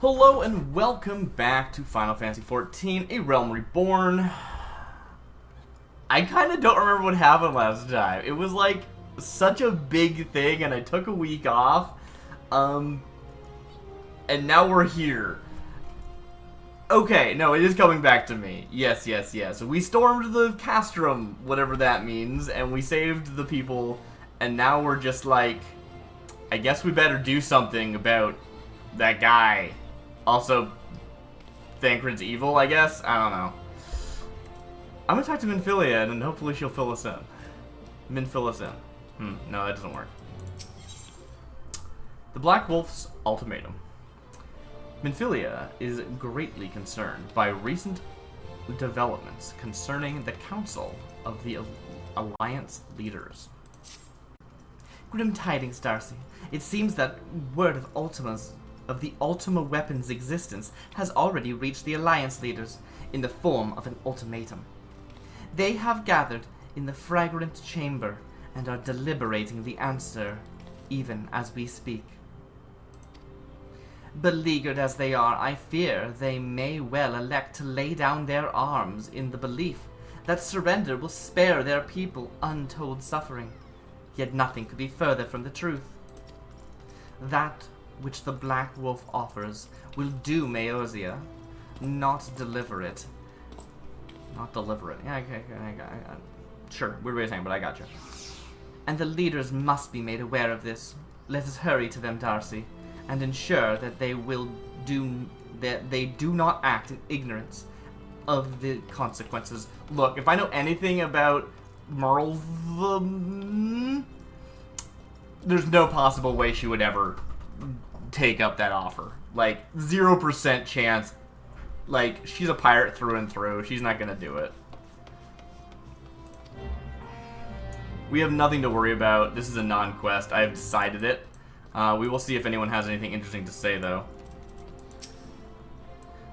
Hello and welcome back to Final Fantasy XIV, A Realm Reborn. I kind of don't remember what happened last time. It was like such a big thing and I took a week off. And now we're here. Okay, no, it is coming back to me. Yes. We stormed the castrum, whatever that means, and we saved the people, and now we're just like, I guess we better do something about that guy. Also, Thancred's evil, I guess? I don't know. I'm gonna talk to Minfilia, and hopefully she'll fill us in. Fill us in. No, that doesn't work. The Black Wolf's Ultimatum. Minfilia is greatly concerned by recent developments concerning the Council of the Alliance Leaders. Grim tidings, Darcy. It seems that word of the Ultima weapon's existence has already reached the Alliance leaders in the form of an ultimatum. They have gathered in the fragrant chamber and are deliberating the answer even as we speak. Beleaguered as they are, I fear they may well elect to lay down their arms in the belief that surrender will spare their people untold suffering. Yet nothing could be further from the truth. That which the Black Wolf offers will do Eorzea, not deliver it. Not deliver it. Yeah, okay. Sure, weird way of saying, but I gotcha. And the leaders must be made aware of this. Let us hurry to them, Darcy, and ensure that they do not act in ignorance of the consequences. Look, if I know anything about Merle, there's no possible way she would ever take up that offer. Like, 0% chance. Like, she's a pirate through and through. She's not gonna do it. We have nothing to worry about. This is a non-quest. I have decided it. We will see if anyone has anything interesting to say, though.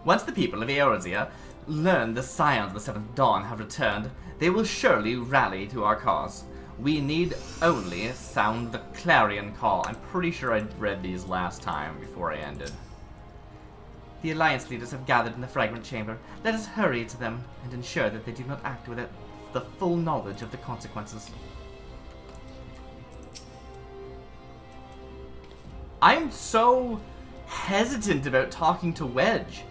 Once the people of Eorzea learn the Scions of the Seventh Dawn have returned, they will surely rally to our cause. We need only sound the clarion call. I'm pretty sure I read these last time before I ended. The Alliance leaders have gathered in the Fragrant Chamber. Let us hurry to them and ensure that they do not act without the full knowledge of the consequences. I'm so hesitant about talking to Wedge.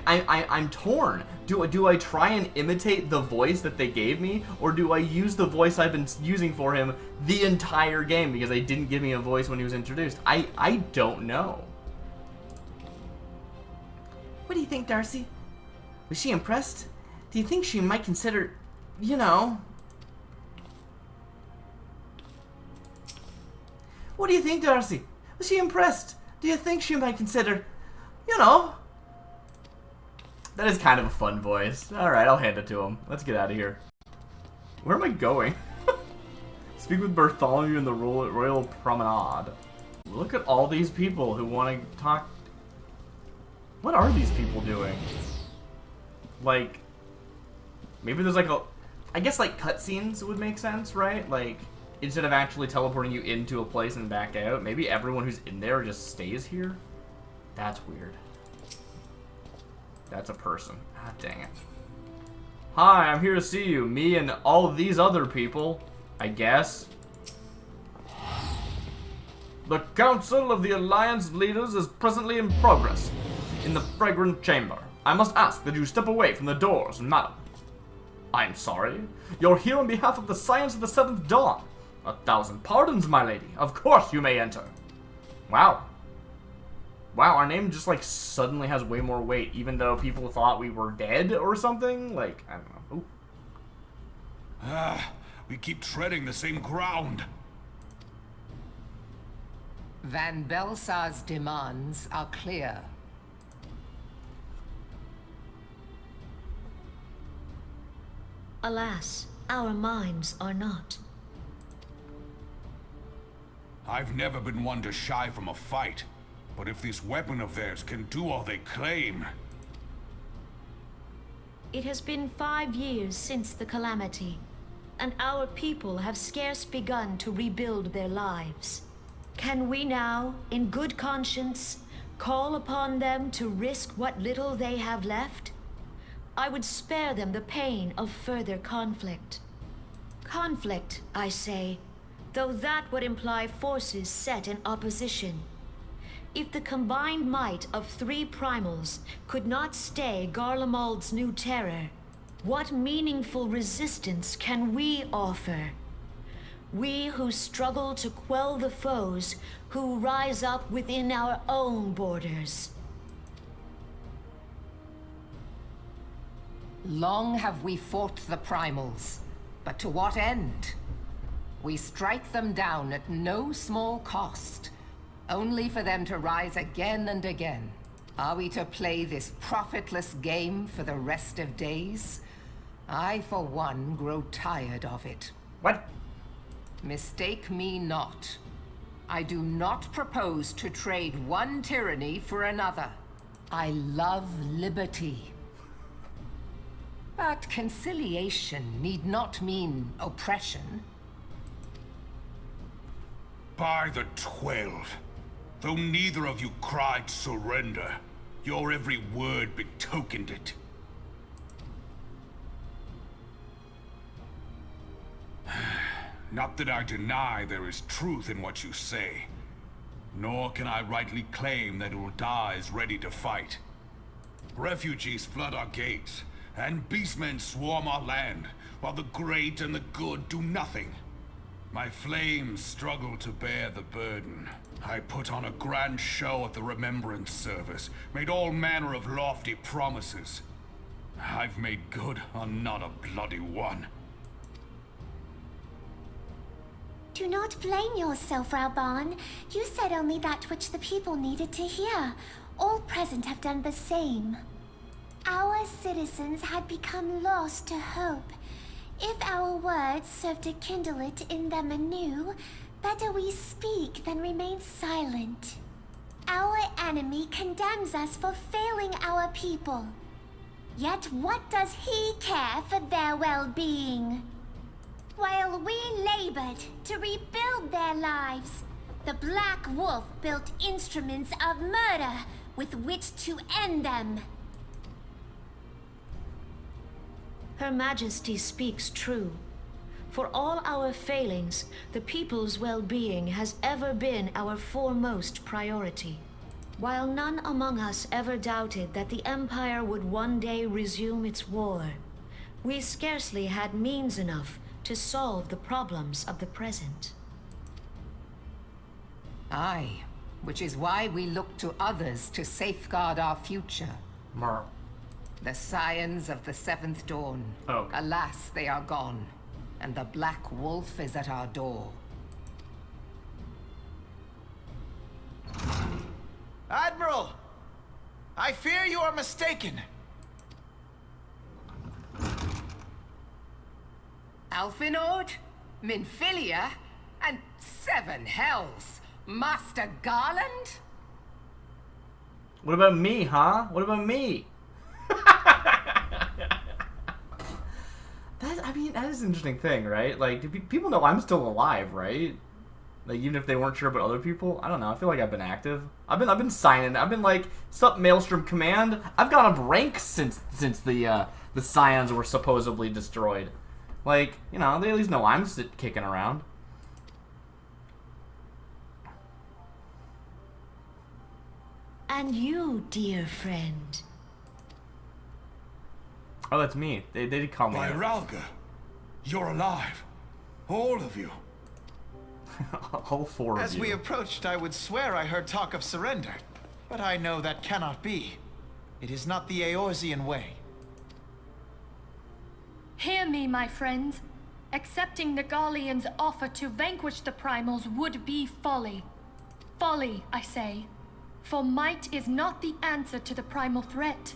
I'm torn. Do I try and imitate the voice that they gave me, or do I use the voice I've been using for him the entire game because they didn't give me a voice when he was introduced? I don't know. What do you think, Darcy? Was she impressed? Do you think she might consider, you know... What do you think, Darcy? Was she impressed? Do you think she might consider, you know... That is kind of a fun voice. Alright, I'll hand it to him. Let's get out of here. Where am I going? Speak with Bartholomew in the Royal Promenade. Look at all these people who want to talk. What are these people doing? Like, maybe there's like a... I guess like cutscenes would make sense, right? Like, instead of actually teleporting you into a place and back out, maybe everyone who's in there just stays here? That's weird. That's a person. Ah, dang it. Hi, I'm here to see you. Me and all these other people, I guess. The Council of the Alliance Leaders is presently in progress in the Fragrant Chamber. I must ask that you step away from the doors, madam. I'm sorry. You're here on behalf of the Scions of the Seventh Dawn. 1,000 pardons, my lady. Of course you may enter. Wow. Wow, our name just, like, suddenly has way more weight, even though people thought we were dead or something? Like, I don't know. Ooh. We keep treading the same ground. Van Belsar's demands are clear. Alas, our minds are not. I've never been one to shy from a fight. But if this weapon of theirs can do all they claim... It has been 5 years since the calamity, and our people have scarce begun to rebuild their lives. Can we now, in good conscience, Call upon them to risk what little they have left? I would spare them the pain of further conflict. Conflict, I say, though that would imply forces set in opposition. If the combined might of 3 primals could not stay Garlemald's new terror, what meaningful resistance can we offer? We who struggle to quell the foes who rise up within our own borders. Long have we fought the primals, but to what end? We strike them down at no small cost, only for them to rise again and again. Are we to play this profitless game for the rest of days? I, for one, grow tired of it. What? Mistake me not. I do not propose to trade one tyranny for another. I love liberty. But conciliation need not mean oppression. By the 12, though neither of you cried surrender, your every word betokened it. Not that I deny there is truth in what you say, nor can I rightly claim that Ul'dah is ready to fight. Refugees flood our gates, and beastmen swarm our land, while the great and the good do nothing. My flames struggle to bear the burden. I put on a grand show at the Remembrance Service, made all manner of lofty promises. I've made good on not a bloody one. Do not blame yourself, Reborn. You said only that which the people needed to hear. All present have done the same. Our citizens had become lost to hope. If our words serve to kindle it in them anew, better we speak than remain silent. Our enemy condemns us for failing our people. Yet what does he care for their well-being? While we labored to rebuild their lives, the Black Wolf built instruments of murder with which to end them. Her Majesty speaks true. For all our failings, the people's well-being has ever been our foremost priority. While none among us ever doubted that the Empire would one day resume its war, we scarcely had means enough to solve the problems of the present. Aye, which is why we look to others to safeguard our future. Mer. The Scions of the Seventh Dawn. Oh. Alas, they are gone, and the Black Wolf is at our door. Admiral! I fear you are mistaken. Alfinord, Minfilia, and 7 hells. Master Garland? What about me, huh? What about me? That is an interesting thing, right? Like, do people know I'm still alive, right? Like, even if they weren't sure about other people? I don't know. I feel like I've been active. I've been signing. I've been like, sup, Maelstrom Command? I've gone up ranks since the Scions were supposedly destroyed. Like, you know, they at least know I'm kicking around. And you, dear friend. Oh, that's me. They did call me. By Ralga, you're alive. All of you. All 4 of you. As we approached, I would swear I heard talk of surrender. But I know that cannot be. It is not the Eorzean way. Hear me, my friends. Accepting the Garleans' offer to vanquish the Primals would be folly. Folly, I say. For might is not the answer to the primal threat.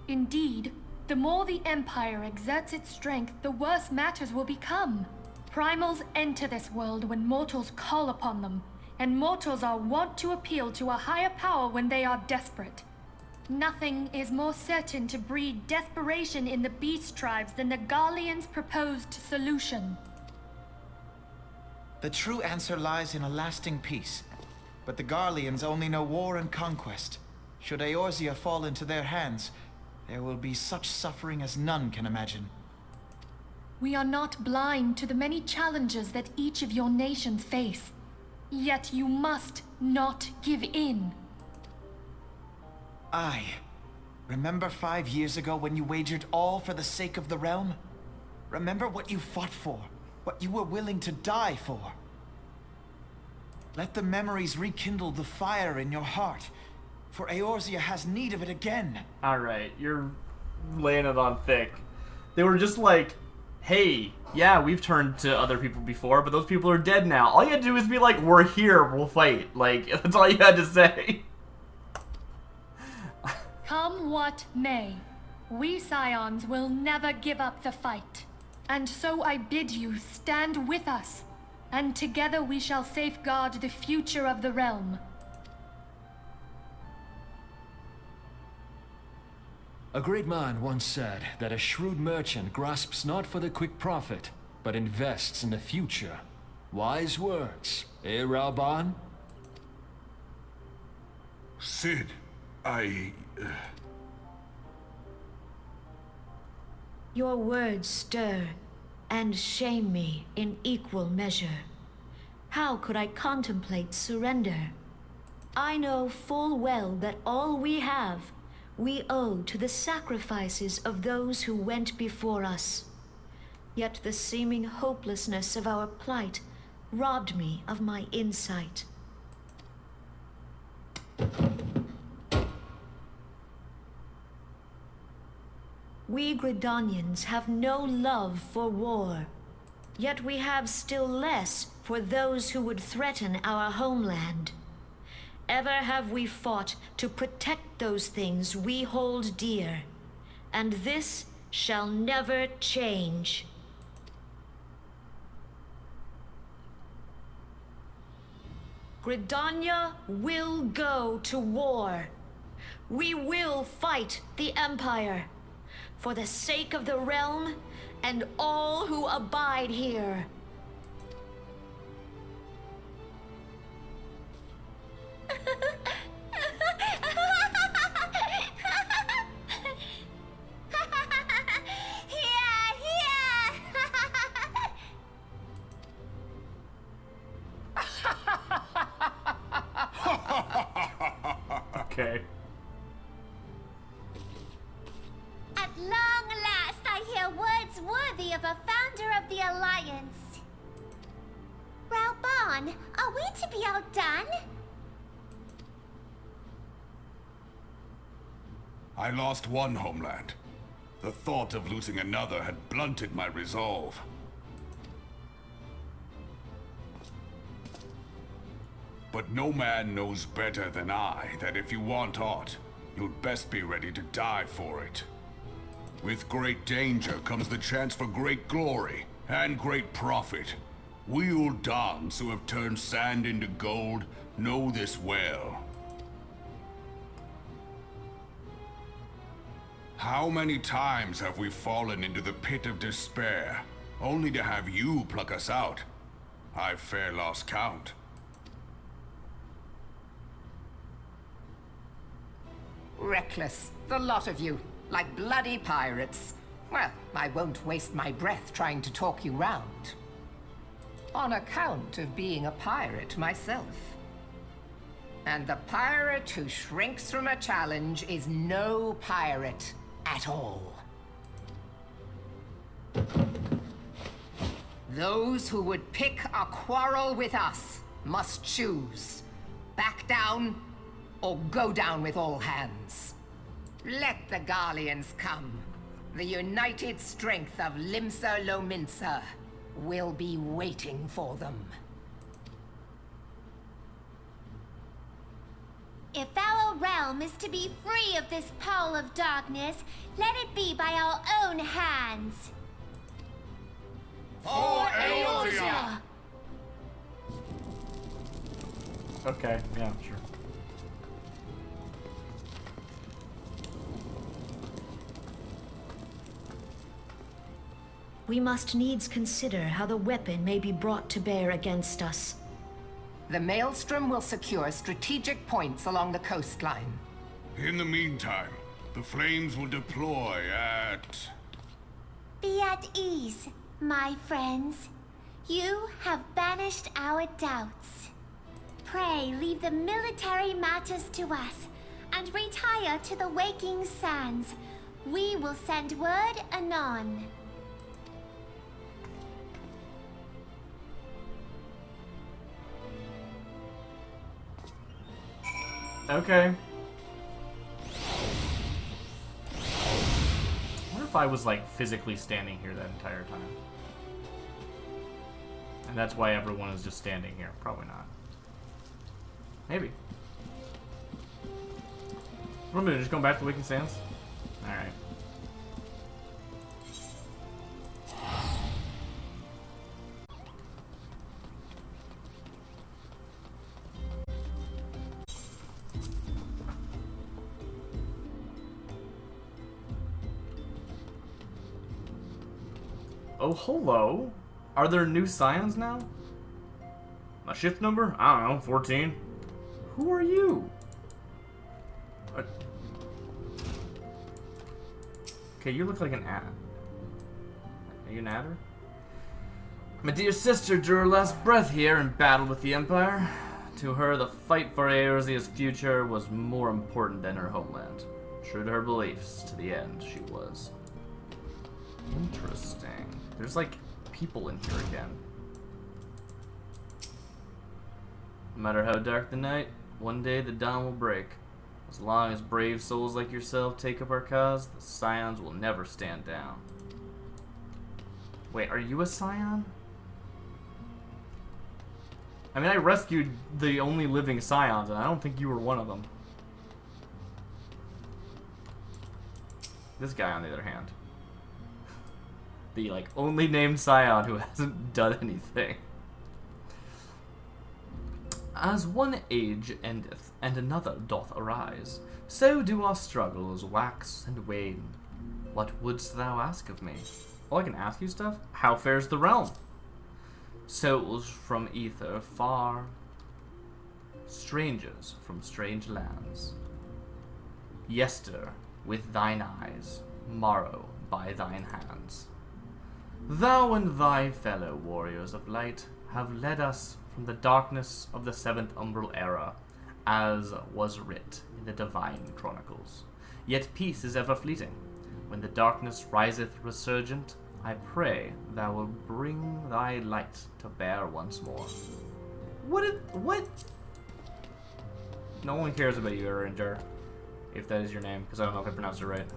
Indeed, the more the Empire exerts its strength, the worse matters will become. Primals enter this world when mortals call upon them, and mortals are wont to appeal to a higher power when they are desperate. Nothing is more certain to breed desperation in the beast tribes than the Garleans' proposed solution. The true answer lies in a lasting peace. But the Garleans only know war and conquest. Should Eorzea fall into their hands, there will be such suffering as none can imagine. We are not blind to the many challenges that each of your nations face. Yet you must not give in. Aye. Remember 5 years ago when you wagered all for the sake of the realm? Remember what you fought for, what you were willing to die for. Let the memories rekindle the fire in your heart, for Eorzea has need of it again. Alright, you're laying it on thick. They were just like, hey, yeah, we've turned to other people before, but those people are dead now. All you had to do is be like, we're here, we'll fight. Like, that's all you had to say. Come what may, we Scions will never give up the fight. And so I bid you stand with us, and together we shall safeguard the future of the realm. A great man once said that a shrewd merchant grasps not for the quick profit, but invests in the future. Wise words, eh, Reborn? Cid, Your words stir and shame me in equal measure. How could I contemplate surrender? I know full well that all we have, we owe to the sacrifices of those who went before us. Yet the seeming hopelessness of our plight robbed me of my insight. We Gridanians have no love for war, yet we have still less for those who would threaten our homeland. Ever have we fought to protect those things we hold dear, and this shall never change. Gridania will go to war. We will fight the Empire. For the sake of the realm and all who abide here. Okay. At long last, I hear words worthy of a founder of the Alliance. Reborn, are we to be outdone? I lost one homeland. The thought of losing another had blunted my resolve. But no man knows better than I that if you want aught, you'd best be ready to die for it. With great danger comes the chance for great glory and great profit. We Uldans who have turned sand into gold know this well. How many times have we fallen into the pit of despair, only to have you pluck us out? I've fair lost count. Reckless, the lot of you, like bloody pirates. Well, I won't waste my breath trying to talk you round. On account of being a pirate myself. And the pirate who shrinks from a challenge is no pirate at all. Those who would pick a quarrel with us must choose. Back down or go down with all hands. Let the Garleans come. The united strength of Limsa Lominsa will be waiting for them. If our realm is to be free of this pall of darkness, let it be by our own hands. For Eorzea! Okay, yeah, sure. We must needs consider how the weapon may be brought to bear against us. The Maelstrom will secure strategic points along the coastline. In the meantime, the flames will deploy at... Be at ease, my friends. You have banished our doubts. Pray leave the military matters to us, and retire to the waking sands. We will send word anon. Okay. I wonder if I was, like, physically standing here that entire time. And that's why everyone is just standing here. Probably not. Maybe. What am I doing? Just going back to Waking Sands? Alright. Oh, hello. Are there new scions now? My shift number? I don't know, 14. Who are you? Okay, you look like an ad. Are you an adder? My dear sister drew her last breath here in battle with the Empire. To her, the fight for Eorzea's future was more important than her homeland. True to her beliefs, to the end, she was. Interesting. There's like people in here again. No matter how dark the night, one day the dawn will break. As long as brave souls like yourself take up our cause, the Scions will never stand down. Wait, are you a Scion? I mean, I rescued the only living Scions, and I don't think you were one of them. This guy, on the other hand. The, like, only named Scion who hasn't done anything. As one age endeth, and another doth arise, so do our struggles wax and wane. What wouldst thou ask of me? Oh, I can ask you stuff? How fares the realm? Souls from ether far, strangers from strange lands. Yester with thine eyes, morrow by thine hands. Thou and thy fellow warriors of light have led us from the darkness of the seventh umbral era, as was writ in the divine chronicles. Yet peace is ever fleeting. When the darkness riseth resurgent, I pray thou wilt bring thy light to bear once more. What? No one cares about you, Eringer, if that is your name, because I don't know if I pronounced it right.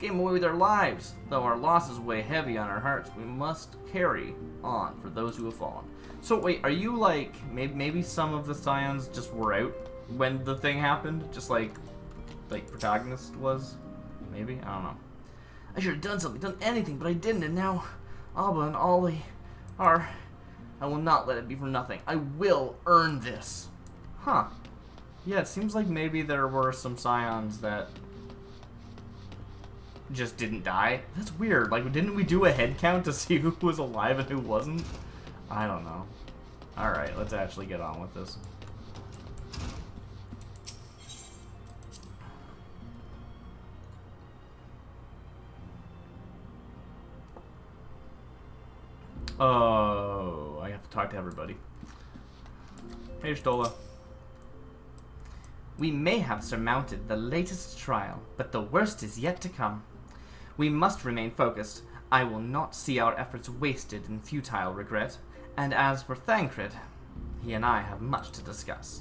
Came away with our lives. Though our losses weigh heavy on our hearts, we must carry on for those who have fallen. So wait, are you like, maybe some of the Scions just were out when the thing happened? Just like Protagonist was? Maybe? I don't know. I should have done something, done anything, but I didn't, and now Abba and Ollie are... I will not let it be for nothing. I will earn this. Huh. Yeah, it seems like maybe there were some Scions that just didn't die. That's weird. Like, didn't we do a head count to see who was alive and who wasn't? I don't know. Alright, let's actually get on with this. Oh, I have to talk to everybody. Hey, Stola. We may have surmounted the latest trial, but the worst is yet to come. We must remain focused. I will not see our efforts wasted in futile regret. And as for Thancred, he and I have much to discuss.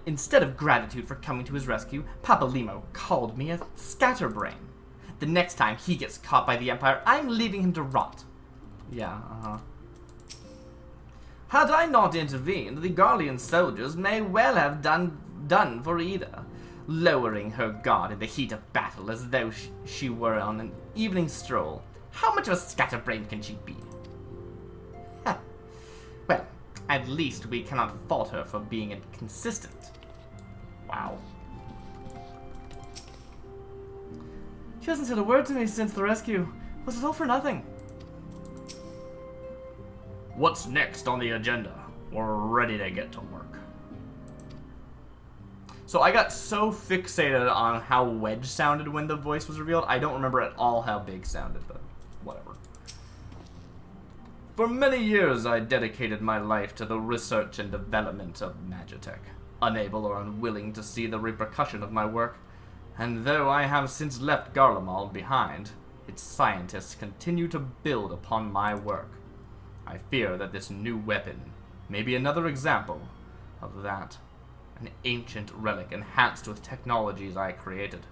Instead of gratitude for coming to his rescue, Papa Limo called me a scatterbrain. The next time he gets caught by the Empire, I'm leaving him to rot. Yeah, Had I not intervened, the Garlean soldiers may well have done for Ida, lowering her guard in the heat of battle as though she were on an evening stroll. How much of a scatterbrain can she be? Well, at least we cannot fault her for being inconsistent. Wow. She hasn't said a word to me since the rescue. Was it all for nothing? What's next on the agenda? We're ready to get to work. So I got so fixated on how Wedge sounded when the voice was revealed, I don't remember at all how Big sounded, but whatever. For many years, I dedicated my life to the research and development of Magitech, unable or unwilling to see the repercussion of my work, and though I have since left Garlemald behind, its scientists continue to build upon my work. I fear that this new weapon may be another example of that, an ancient relic enhanced with technologies I created.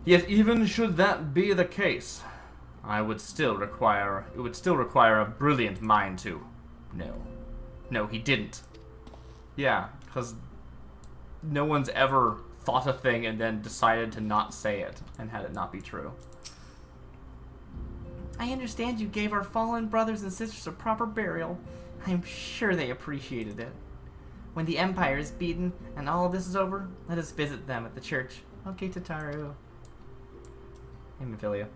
Yet even should that be the case, it would still require a brilliant mind to... No, he didn't. Yeah, because no one's ever thought a thing and then decided to not say it and had it not be true. I understand you gave our fallen brothers and sisters a proper burial. I'm sure they appreciated it. When the Empire is beaten and all of this is over, let us visit them at the church. Okay, Tataru. Hemophilia.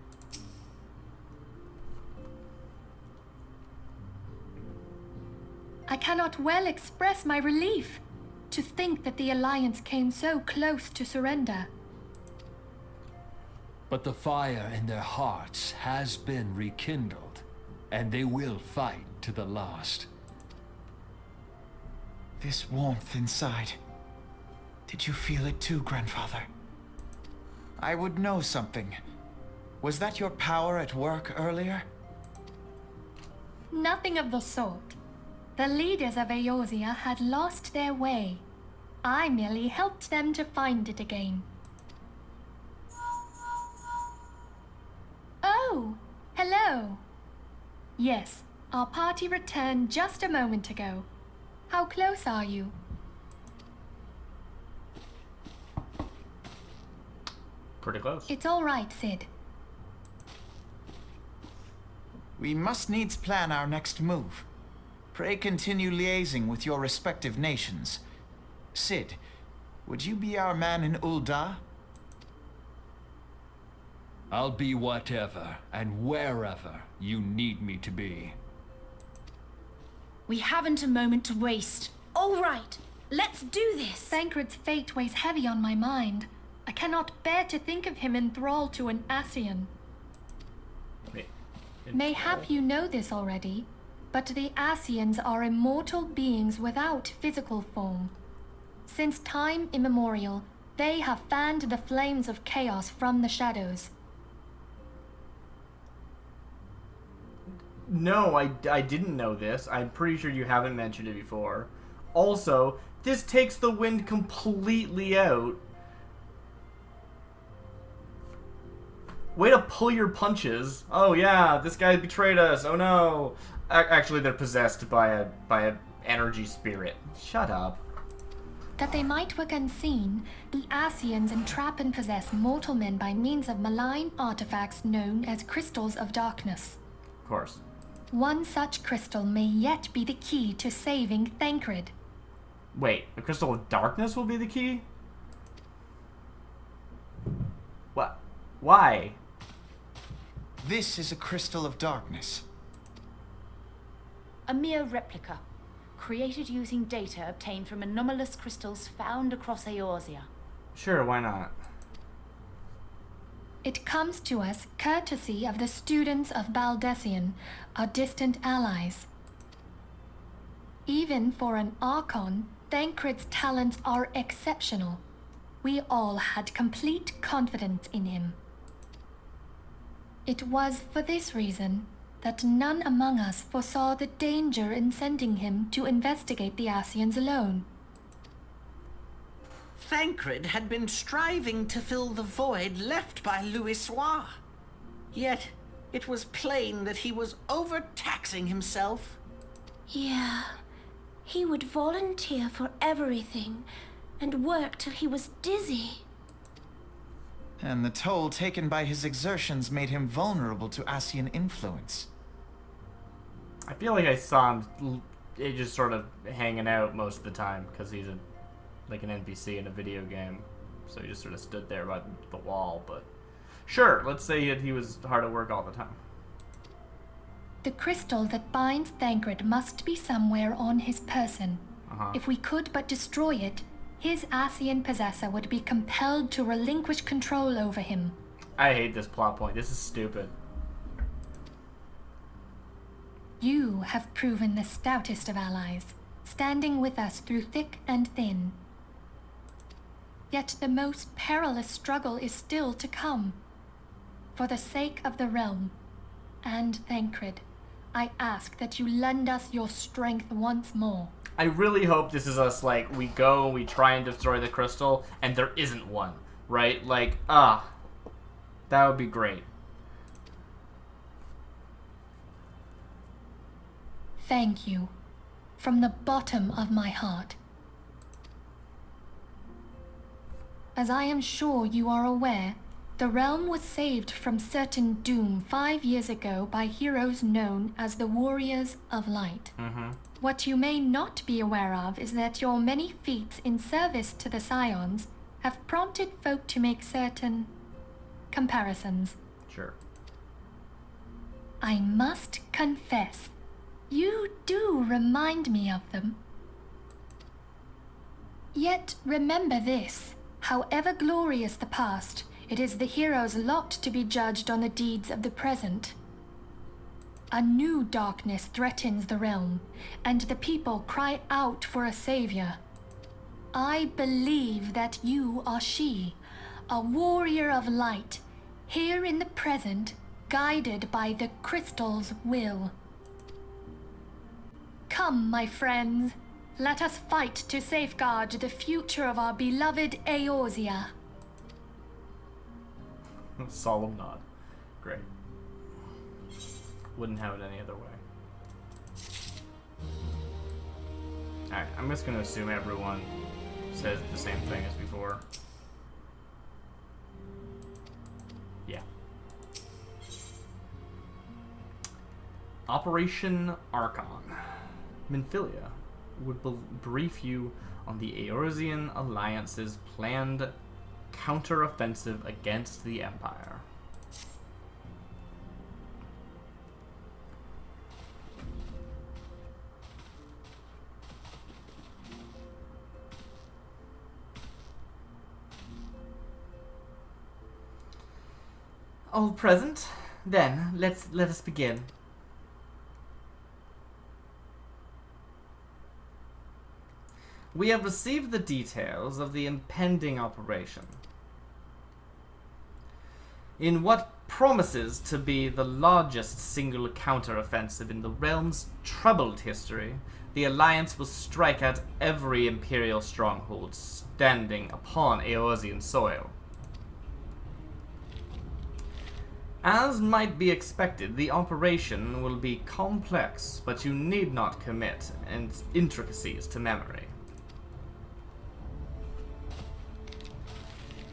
I cannot well express my relief to think that the Alliance came so close to surrender. But the fire in their hearts has been rekindled, and they will fight to the last. This warmth inside. Did you feel it too, Grandfather? I would know something. Was that your power at work earlier? Nothing of the sort. The leaders of Eorzea had lost their way. I merely helped them to find it again. Oh, hello. Yes, our party returned just a moment ago. How close are you? Pretty close. It's all right, Sid. We must needs plan our next move. Pray continue liaising with your respective nations. Sid, would you be our man in Ul'dah? I'll be whatever and wherever you need me to be. We haven't a moment to waste. All right, let's do this. Thancred's fate weighs heavy on my mind. I cannot bear to think of him in thrall to an Ascian. Mayhap you know this already, but the Ascians are immortal beings without physical form. Since time immemorial, they have fanned the flames of chaos from the shadows. No, I didn't know this. I'm pretty sure you haven't mentioned it before. Also, this takes the wind completely out. Way to pull your punches. Oh yeah, this guy betrayed us. Oh no. Actually, they're possessed by a energy spirit. Shut up. That they might work unseen, the Ascians entrap and possess mortal men by means of malign artifacts known as crystals of darkness. Of course. One such crystal may yet be the key to saving Thancred. Wait, the crystal of darkness will be the key? What? Why? This is a crystal of darkness. A mere replica, created using data obtained from anomalous crystals found across Eorzea. Sure, why not? It comes to us courtesy of the students of Baldessian, our distant allies. Even for an Archon, Thancred's talents are exceptional. We all had complete confidence in him. It was for this reason that none among us foresaw the danger in sending him to investigate the Ascians alone. Thancred had been striving to fill the void left by Louisoix. Yet, it was plain that he was overtaxing himself. Yeah, he would volunteer for everything and work till he was dizzy. And the toll taken by his exertions made him vulnerable to Ascian influence. I feel like I saw him just sort of hanging out most of the time because he's like an NPC in a video game. So he just sort of stood there by the wall, but... Sure, let's say that he was hard at work all the time. The crystal that binds Thancred must be somewhere on his person. If we could but destroy it, his Ascian possessor would be compelled to relinquish control over him. I hate this plot point. This is stupid. You have proven the stoutest of allies, standing with us through thick and thin. Yet the most perilous struggle is still to come. For the sake of the realm and Thancred, I ask that you lend us your strength once more. I really hope this is us, like, we go, we try and destroy the crystal, and there isn't one, right? Like, that would be great. Thank you, from the bottom of my heart. As I am sure you are aware, the realm was saved from certain doom 5 years ago by heroes known as the Warriors of Light. What you may not be aware of is that your many feats in service to the Scions have prompted folk to make certain comparisons. Sure. I must confess, you do remind me of them. Yet remember this, however glorious the past, it is the hero's lot to be judged on the deeds of the present. A new darkness threatens the realm, and the people cry out for a savior. I believe that you are she, a warrior of light, here in the present, guided by the crystal's will. Come, my friends, let us fight to safeguard the future of our beloved Eorzea. Solemn nod. Great. Wouldn't have it any other way. Alright, I'm just gonna assume everyone says the same thing as before. Yeah. Operation Archon. Minfilia would brief you on the Eorzean Alliance's planned counter-offensive against the Empire. All present? Then, let us begin. We have received the details of the impending operation. In what promises to be the largest single counter-offensive in the realm's troubled history, the Alliance will strike at every Imperial stronghold standing upon Eorzean soil. As might be expected, the operation will be complex, but you need not commit its intricacies to memory.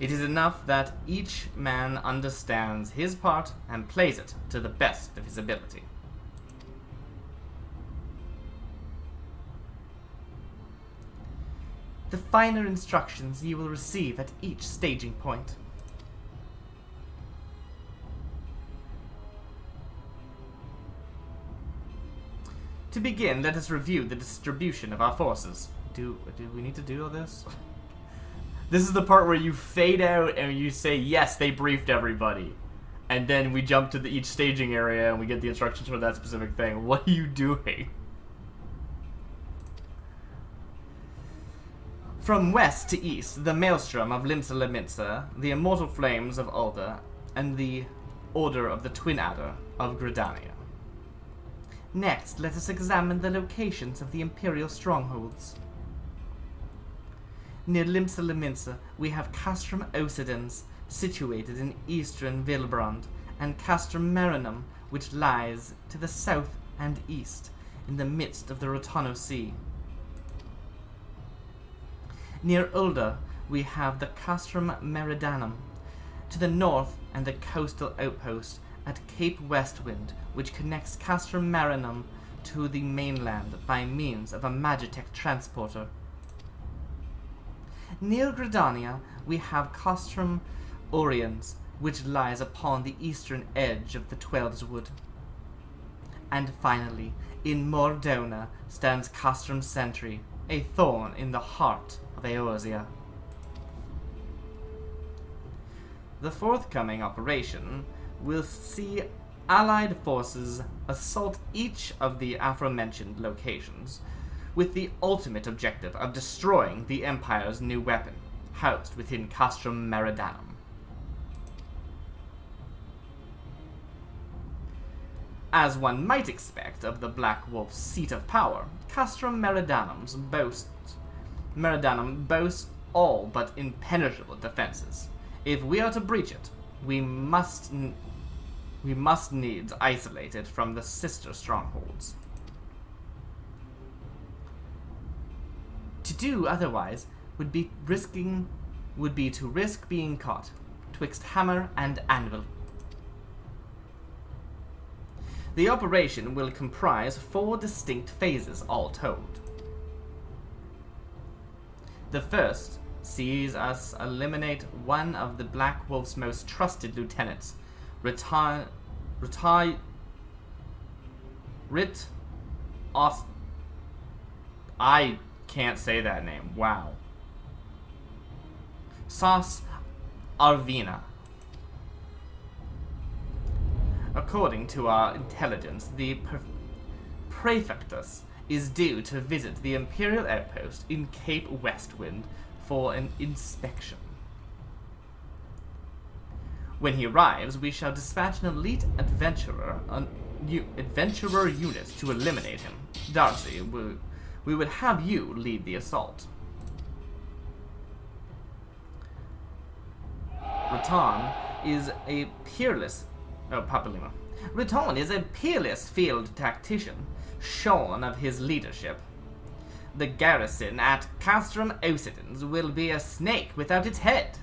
It is enough that each man understands his part and plays it to the best of his ability. The finer instructions you will receive at each staging point. To begin, let us review the distribution of our forces. Do we need to do all this? This is the part where you fade out and you say, yes, they briefed everybody. And then we jump to each staging area and we get the instructions for that specific thing. What are you doing? From west to east, the Maelstrom of Limsa Lominsa, the Immortal Flames of Ulda, and the Order of the Twin Adder of Gridania. Next, let us examine the locations of the Imperial strongholds. Near Limsa Lominsa, we have Castrum Occidens, situated in eastern Vilbrand, and Castrum Marinum, which lies to the south and east, in the midst of the Rotano Sea. Near Ulda, we have the Castrum Meridanum, to the north, and the coastal outpost at Cape Westwind, which connects Castrum Marinum to the mainland by means of a Magitech transporter. Near Gridania, we have Castrum Oriens, which lies upon the eastern edge of the Twelves Wood. And finally, in Mordona stands Castrum's sentry, a thorn in the heart of Eorzea. The forthcoming operation will see Allied forces assault each of the aforementioned locations, with the ultimate objective of destroying the Empire's new weapon, housed within Castrum Meridanum. As one might expect of the Black Wolf's seat of power, Castrum Meridanum boasts all but impenetrable defenses. If we are to breach it, we must needs isolate it from the sister strongholds. To do otherwise would be to risk being caught twixt hammer and anvil. The operation will comprise 4 distinct phases all told. The first sees us eliminate one of the Black Wolf's most trusted lieutenants, I can't say that name. Wow. Sas Arvina. According to our intelligence, the Prefectus is due to visit the Imperial outpost in Cape Westwind for an inspection. When he arrives, we shall dispatch an elite adventurer unit to eliminate him. Darcy, we would have you lead the assault. Raton is a peerless Raton is a peerless field tactician, shorn of his leadership. The garrison at Castrum Occidens will be a snake without its head.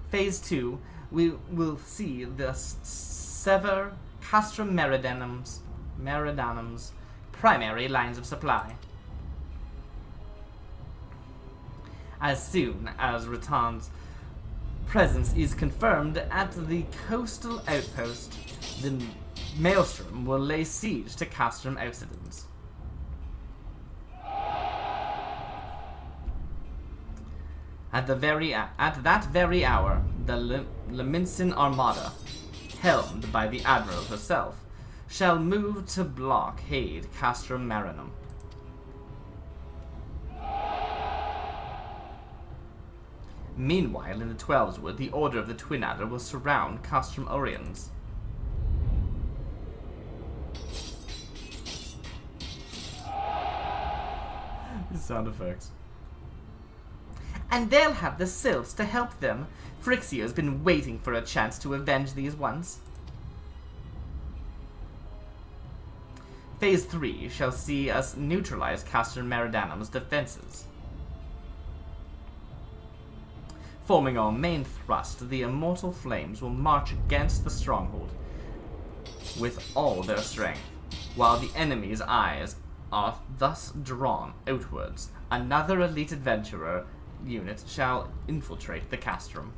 Phase 2, we will see the sever Castrum Meridanum's primary lines of supply. As soon as Raton's presence is confirmed at the coastal outpost, the Maelstrom will lay siege to Castrum Occidens. At that very hour, the Leminson Armada, helmed by the Admiral herself, shall move to blockade Castrum Marinum. Meanwhile, in the Twelveswood, the Order of the Twin Adder will surround Castrum Oriens. Sound effects. And they'll have the sylphs to help them. Phrixio's been waiting for a chance to avenge these ones. Phase 3 shall see us neutralize Castrum Meridanum's defenses. Forming our main thrust, the Immortal Flames will march against the stronghold with all their strength. While the enemy's eyes are thus drawn outwards, another elite adventurer unit shall infiltrate the Castrum.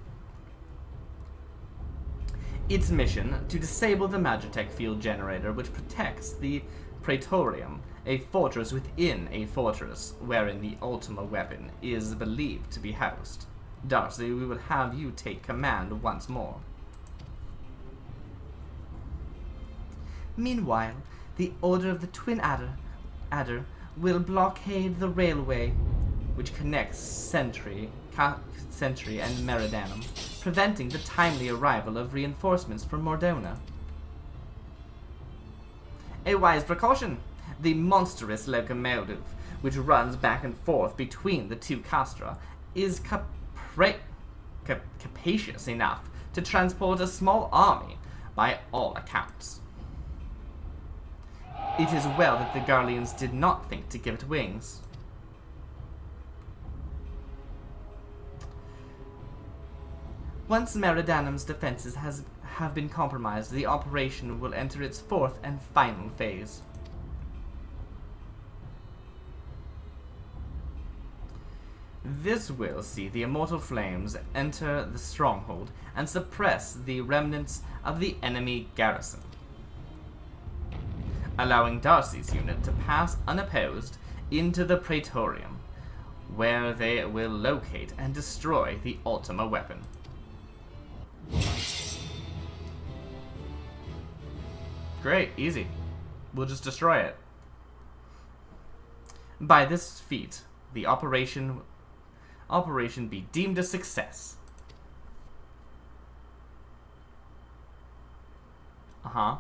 Its mission, to disable the Magitech field generator which protects the Praetorium, a fortress within a fortress wherein the Ultima weapon is believed to be housed. Darcy, we will have you take command once more. Meanwhile, the Order of the Twin Adder will blockade the railway which connects Sentry and Meridanum, preventing the timely arrival of reinforcements from Mordona. A wise precaution! The monstrous locomotive, which runs back and forth between the two castra, is capacious enough to transport a small army, by all accounts. It is well that the Garleans did not think to give it wings. Once Meridanum's defenses have been compromised, the operation will enter its 4th and final phase. This will see the immortal flames enter the stronghold and suppress the remnants of the enemy garrison, allowing Darcy's unit to pass unopposed into the Praetorium, where they will locate and destroy the Ultima weapon. Great, easy. We'll just destroy it. By this feat, the operation be deemed a success. Uh-huh.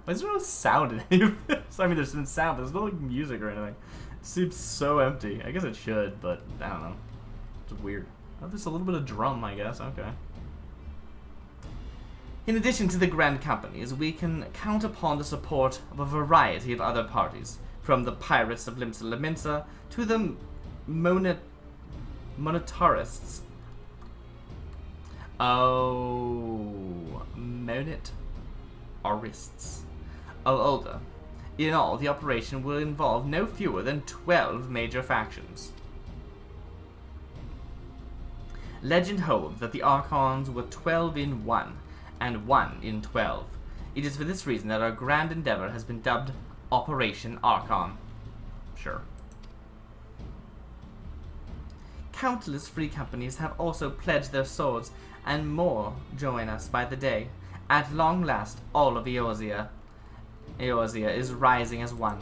Why is there no sound in any of this? I mean, there's some sound, but there's no like music or anything. It seems so empty. I guess it should, but I don't know. It's weird. Oh, there's a little bit of drum, I guess. Okay. In addition to the Grand Companies, we can count upon the support of a variety of other parties, from the Pirates of Limsa Laminsa to the Monetarists. Oh, Monetarists of Ulda. In all, the operation will involve no fewer than 12 major factions. Legend holds that the Archons were 12 in 1, and 1 in 12. It is for this reason that our grand endeavor has been dubbed Operation Archon. Sure. Countless free companies have also pledged their swords, and more join us by the day. At long last, all of Eorzea is rising as one.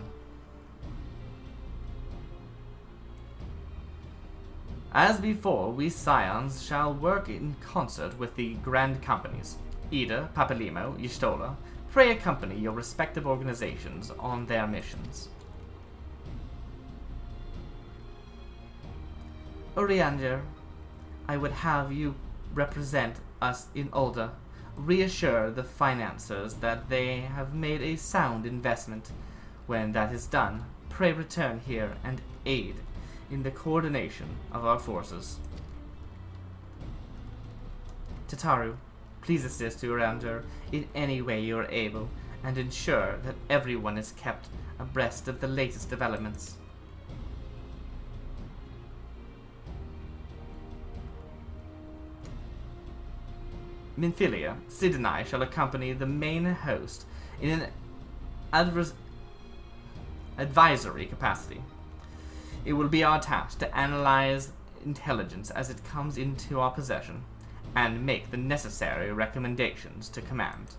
As before, we Scions shall work in concert with the Grand Companies. Ida, Papalimo, Y'shtola, pray accompany your respective organizations on their missions. Urianger, I would have you represent us in Ulda. Reassure the financiers that they have made a sound investment. When that is done, pray return here and aid in the coordination of our forces. Tataru, please assist Urianger in any way you are able, and ensure that everyone is kept abreast of the latest developments. Minfilia, Sid and I shall accompany the main host in an advisory capacity. It will be our task to analyze intelligence as it comes into our possession, and make the necessary recommendations to command.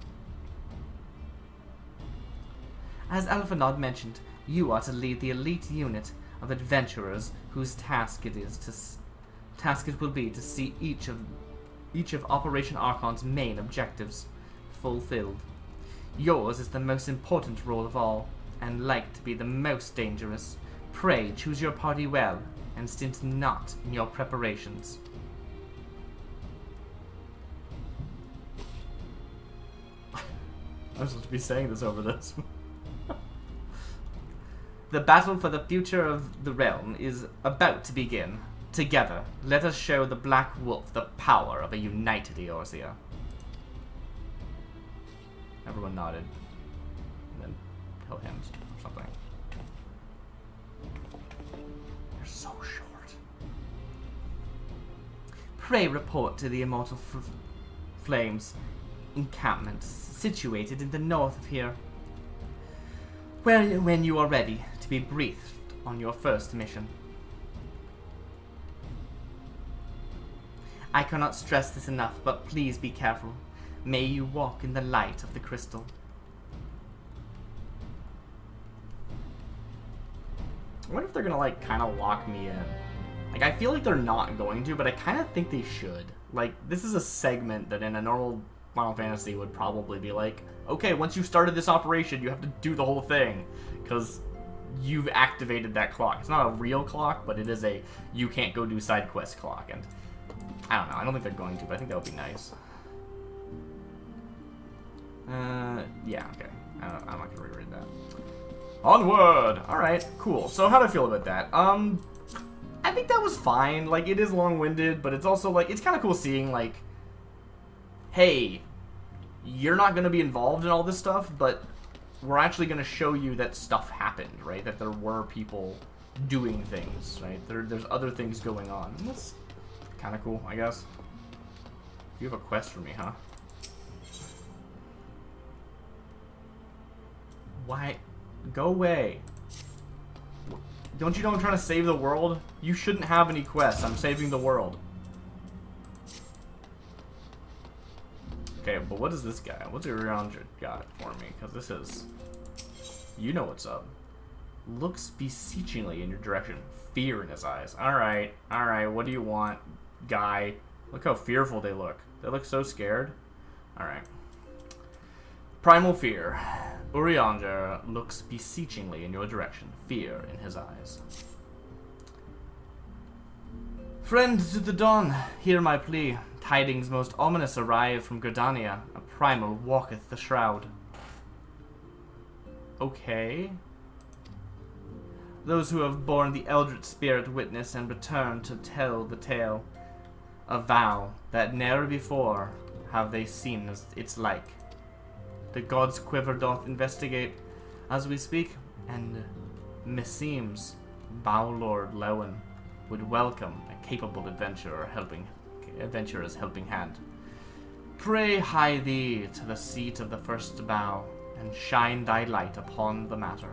As Alphanod mentioned, you are to lead the elite unit of adventurers whose task it will be to see each of Operation Archon's main objectives fulfilled. Yours is the most important role of all, and like to be the most dangerous. Pray choose your party well, and stint not in your preparations. I'm supposed to be saying this over this. The battle for the future of the realm is about to begin. Together, let us show the Black Wolf the power of a united Eorzea. Everyone nodded. And then held hands or something. You're so short. Pray report to the Immortal Flames encampment situated in the north of here, when you are ready to be briefed on your first mission. I cannot stress this enough, but please be careful. May you walk in the light of the crystal. I wonder if they're gonna, like, kind of lock me in. Like, I feel like they're not going to, but I kind of think they should. Like, this is a segment that in a normal Final Fantasy would probably be like, okay, once you've started this operation, you have to do the whole thing, because you've activated that clock. It's not a real clock, but it is a you can't go do side quest clock, and I don't know, I don't think they're going to, but I think that would be nice. Yeah, okay. I'm not gonna reread that. Onward! Alright, cool. So how do I feel about that? I think that was fine. Like, it is long-winded, but it's also, like, it's kind of cool seeing, like, hey, you're not going to be involved in all this stuff, but we're actually going to show you that stuff happened, right? That there were people doing things, right? There's other things going on. And that's kind of cool, I guess. You have a quest for me, huh? Why? Go away. Don't you know I'm trying to save the world? You shouldn't have any quests. I'm saving the world. Okay, but what is this guy? What's Urianger got for me? Because this is... You know what's up. Looks beseechingly in your direction. Fear in his eyes. Alright, what do you want, guy? Look how fearful they look. They look so scared. Alright. Primal fear. Urianger looks beseechingly in your direction. Fear in his eyes. Friends to the dawn, hear my plea. Tidings most ominous arrive from Gridania. A primal walketh the shroud. Okay. Those who have borne the eldritch spirit witness and return to tell the tale. A vow that ne'er before have they seen its like. The god's quiver doth investigate as we speak, and meseems Bowlord Lewen would welcome a capable adventurer's helping hand. Pray hie thee to the seat of the first bough, and shine thy light upon the matter.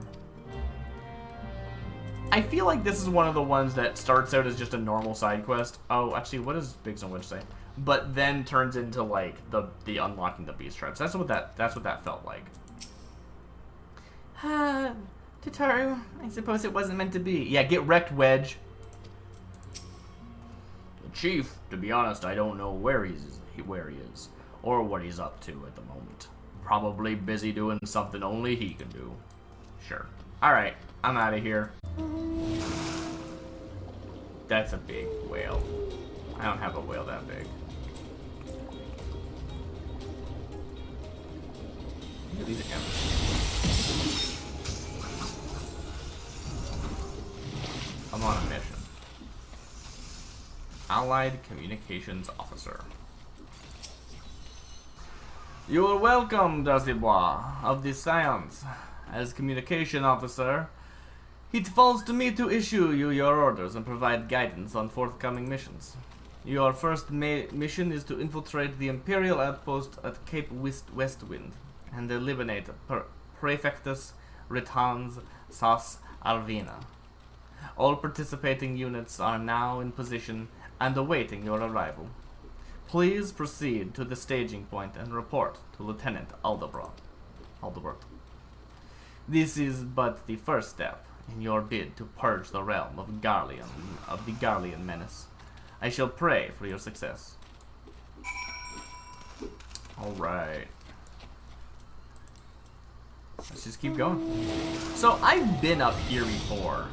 I feel like this is one of the ones that starts out as just a normal side quest. Oh, actually, what does Biggs and Witch say? But then turns into like the unlocking the beast tribes. That's what that felt like. Tataru, I suppose it wasn't meant to be. Yeah, get wrecked, Wedge. Chief, to be honest, I don't know where he is, or what he's up to at the moment. Probably busy doing something only he can do. Sure. Alright, I'm out of here. That's a big whale. I don't have a whale that big. Look at these imps. I'm on a mission. Allied Communications Officer. You are welcome, DarcyBits of the Science. As Communication Officer, it falls to me to issue you your orders and provide guidance on forthcoming missions. Your first mission is to infiltrate the Imperial outpost at Cape Westwind and eliminate Prefectus Ritans Sas Arvina. All participating units are now in position and awaiting your arrival. Please proceed to the staging point and report to Lieutenant Aldebert. This is but the first step in your bid to purge the realm of the Garlean menace. I shall pray for your success. Alright. Let's just keep going. So I've been up here before.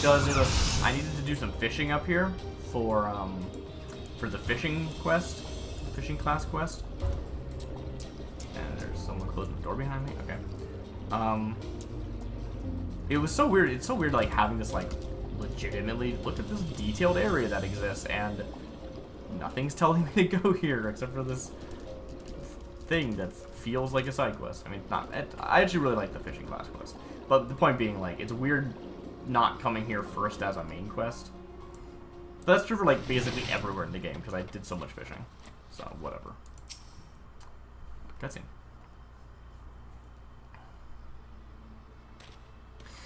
I needed to do some fishing up here for the fishing quest, fishing class quest. And there's someone closing the door behind me. Okay. It was so weird. It's so weird, like having this like legitimately look at this detailed area that exists, and nothing's telling me to go here except for this thing that feels like a side quest. I mean, I actually really like the fishing class quest, but the point being, like, it's weird not coming here first as a main quest. But that's true for like basically everywhere in the game because I did so much fishing. So whatever. Cutscene.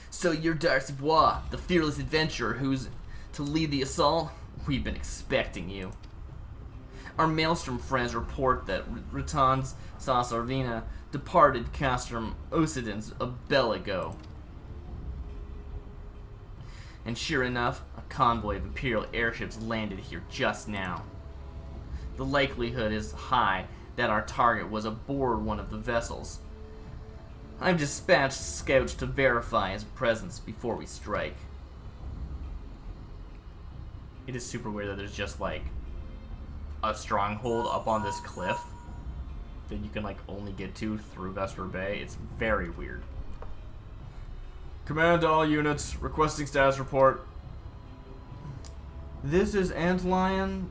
So you're DarcyBits, the fearless adventurer who's to lead the assault? We've been expecting you. Our Maelstrom friends report that Ritans Sas Arvina departed Castrum Occidens a bell ago. And sure enough, a convoy of Imperial airships landed here just now. The likelihood is high that our target was aboard one of the vessels. I've dispatched scouts to verify his presence before we strike. It is super weird that there's just like a stronghold up on this cliff that you can like only get to through Vesper Bay. It's very weird. Command to all units, requesting status report. This is Antlion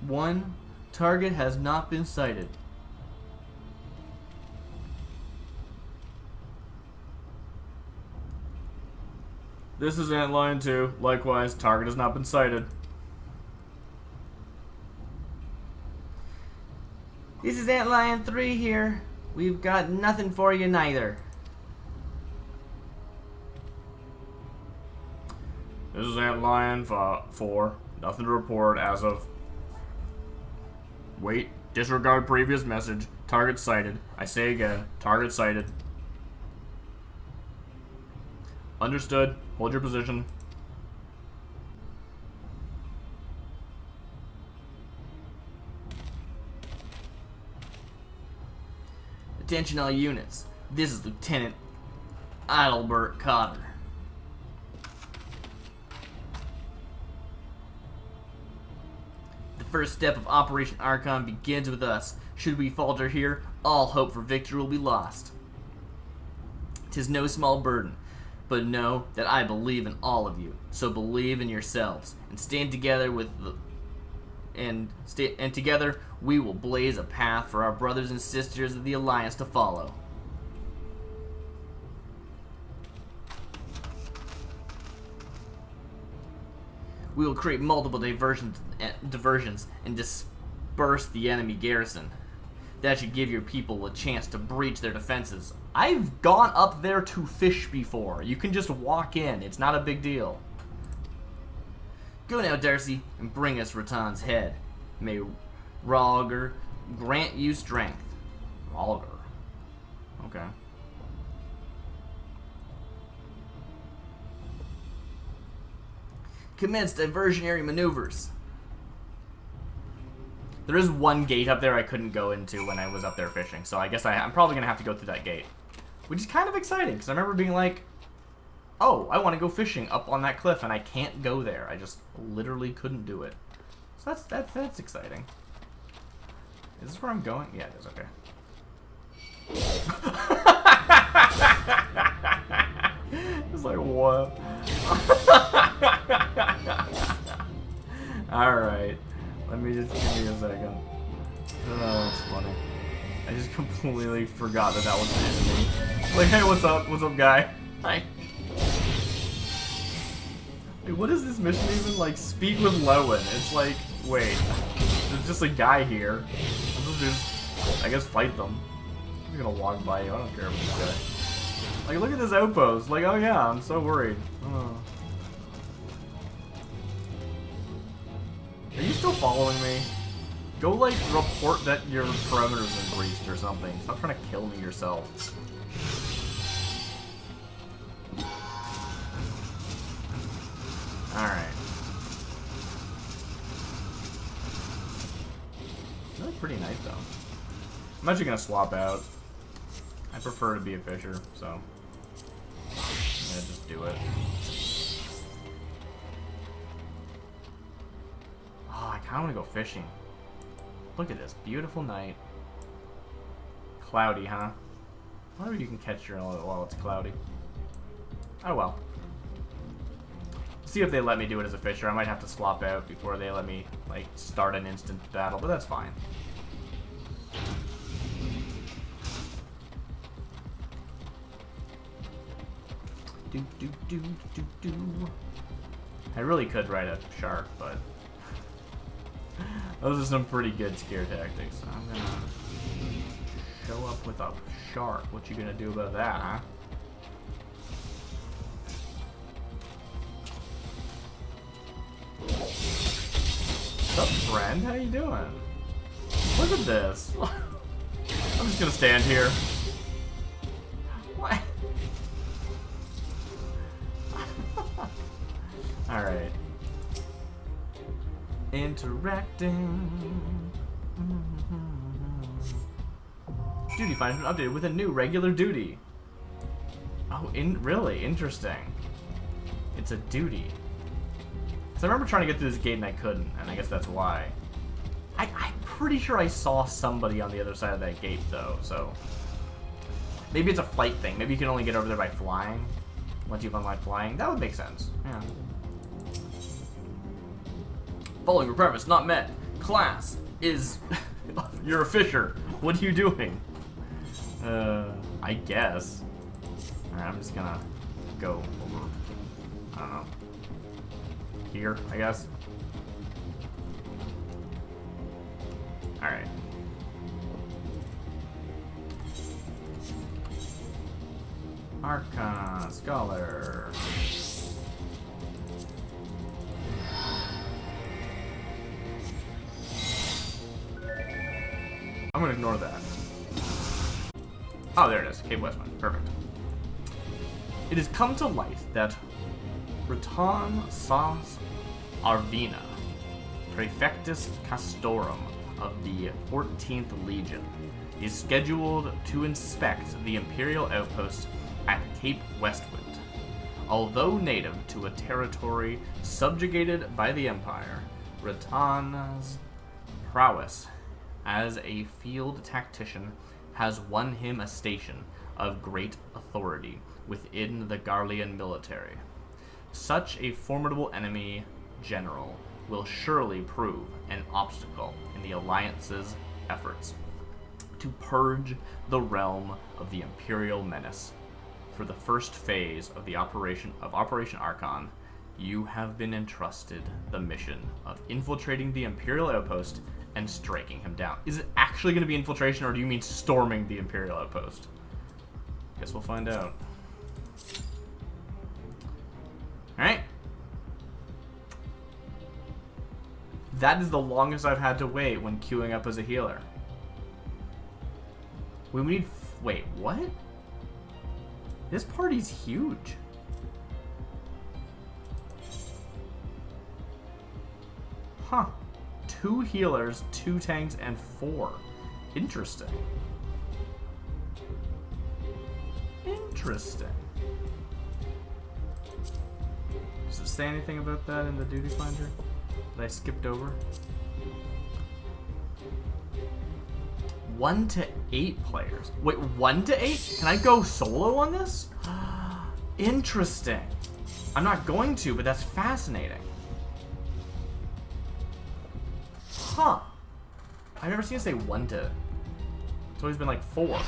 1. Target has not been sighted. This is Antlion 2. Likewise, target has not been sighted. This is Antlion 3 here. We've got nothing for you neither. This is Antlion 4. Nothing to report as of... Wait. Disregard previous message. Target sighted. I say again. Target sighted. Understood. Hold your position. Attention all units. This is Lieutenant Adelbert Cotter. The first step of Operation Archon begins with us. Should we falter here, all hope for victory will be lost. 'Tis no small burden, but know that I believe in all of you. So believe in yourselves and stand together with the and together we will blaze a path for our brothers and sisters of the Alliance to follow. We will create multiple diversions and disperse the enemy garrison. That should give your people a chance to breach their defenses. I've gone up there to fish before. You can just walk in. It's not a big deal. Go now, Darcy, and bring us Ratan's head. May Ralger grant you strength. Ralger. Okay. Commence diversionary maneuvers. There is one gate up there I couldn't go into when I was up there fishing, so I guess I'm probably going to have to go through that gate. Which is kind of exciting, because I remember being like, oh, I want to go fishing up on that cliff, and I can't go there. I just literally couldn't do it. So that's exciting. Is this where I'm going? Yeah, it is, okay. It's like, what? Alright. Let me just, give me a second. Oh, that's funny. I just completely forgot that that was an enemy. Like, hey, what's up? What's up, guy? Hi. Wait, what is this mission even? Like, speak with Lowen. It's like, wait. There's just a guy here. Let's just, I guess, fight them. I'm gonna walk by you. I don't care about this guy. Like, look at this outpost. Like, oh yeah, I'm so worried. Oh. Are you still following me? Go, like, report that your perimeter's been breached or something. Stop trying to kill me yourself. Alright. Really pretty nice, though. I'm actually gonna swap out. I prefer to be a fisher, so I'm gonna just do it. Oh, I kinda wanna go fishing. Look at this beautiful night. Cloudy, huh? I wonder if you can catch your own while it's cloudy. Oh well. See if they let me do it as a fisher. I might have to swap out before they let me, like, start an instant battle, but that's fine. I really could ride a shark, but those are some pretty good scare tactics. I'm gonna show up with a shark. What you gonna do about that, huh? What's up, friend? How you doing? Look at this. I'm just gonna stand here. What? Alright. Interacting. Duty finds been updated with a new regular duty. Oh, really? Interesting. It's a duty. So I remember trying to get through this gate and I couldn't, and I guess that's why. I'm pretty sure I saw somebody on the other side of that gate, though, so... Maybe it's a flight thing. Maybe you can only get over there by flying. Once you've unlocked flying. That would make sense. Yeah. Following requirements not met. Class is... You're a fisher. What are you doing? I guess. Alright, I'm just gonna go over. I don't know. Here, I guess. Alright. Archon, Scholar. I'm gonna ignore that. Oh, there it is. Cave Westman. Perfect. It has come to light that Raton Sas Arvina, Praefectus Castorum of the 14th Legion, is scheduled to inspect the Imperial outpost at Cape Westwind. Although native to a territory subjugated by the Empire, Raton's prowess as a field tactician has won him a station of great authority within the Garlean military. Such a formidable enemy general will surely prove an obstacle in the Alliance's efforts to purge the realm of the Imperial menace. For the first phase of the Operation Archon, you have been entrusted the mission of infiltrating the Imperial outpost and striking him down. Is it actually going to be infiltration, or do you mean storming the Imperial outpost? Guess we'll find out. Alright. That is the longest I've had to wait when queuing up as a healer. We need... Wait, what? This party's huge. Huh. 2 healers, 2 tanks, and 4. Interesting. Interesting. Does it say anything about that in the duty finder that I skipped over? 1 to 8 players. Wait, 1 to 8? Can I go solo on this? Interesting. I'm not going to, but that's fascinating. Huh. I've never seen it say 1 to... It's always been like 4.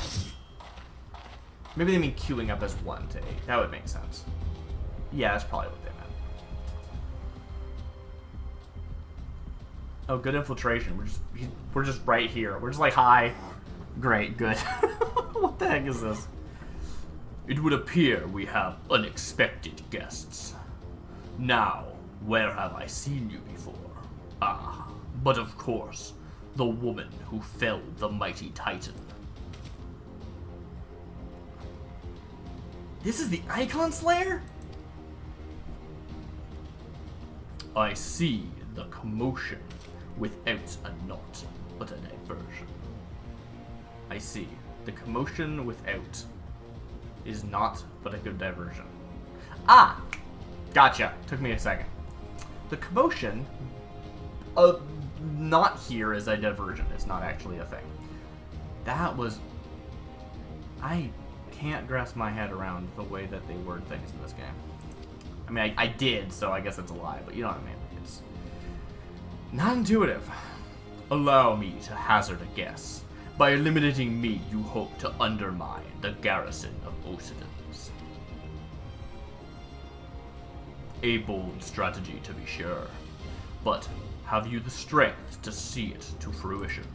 Maybe they mean queuing up as 1 to 8. That would make sense. Yeah, that's probably what they meant. Oh, good infiltration. We're just right here. We're just like, hi. Great, good. What the heck is this? It would appear we have unexpected guests. Now, where have I seen you before? Ah, but of course, the woman who felled the mighty Titan. This is the Icon Slayer? I see the commotion without a knot, but a diversion. I see. The commotion without is not but a good diversion. Ah! Gotcha. Took me a second. The commotion, not here is a diversion. It's not actually a thing. That was... I can't grasp my head around the way that they word things in this game. I mean, I did, so I guess it's a lie, but you know what I mean. It's not intuitive. Allow me to hazard a guess. By eliminating me, you hope to undermine the garrison of Occidents. A bold strategy, to be sure. But have you the strength to see it to fruition?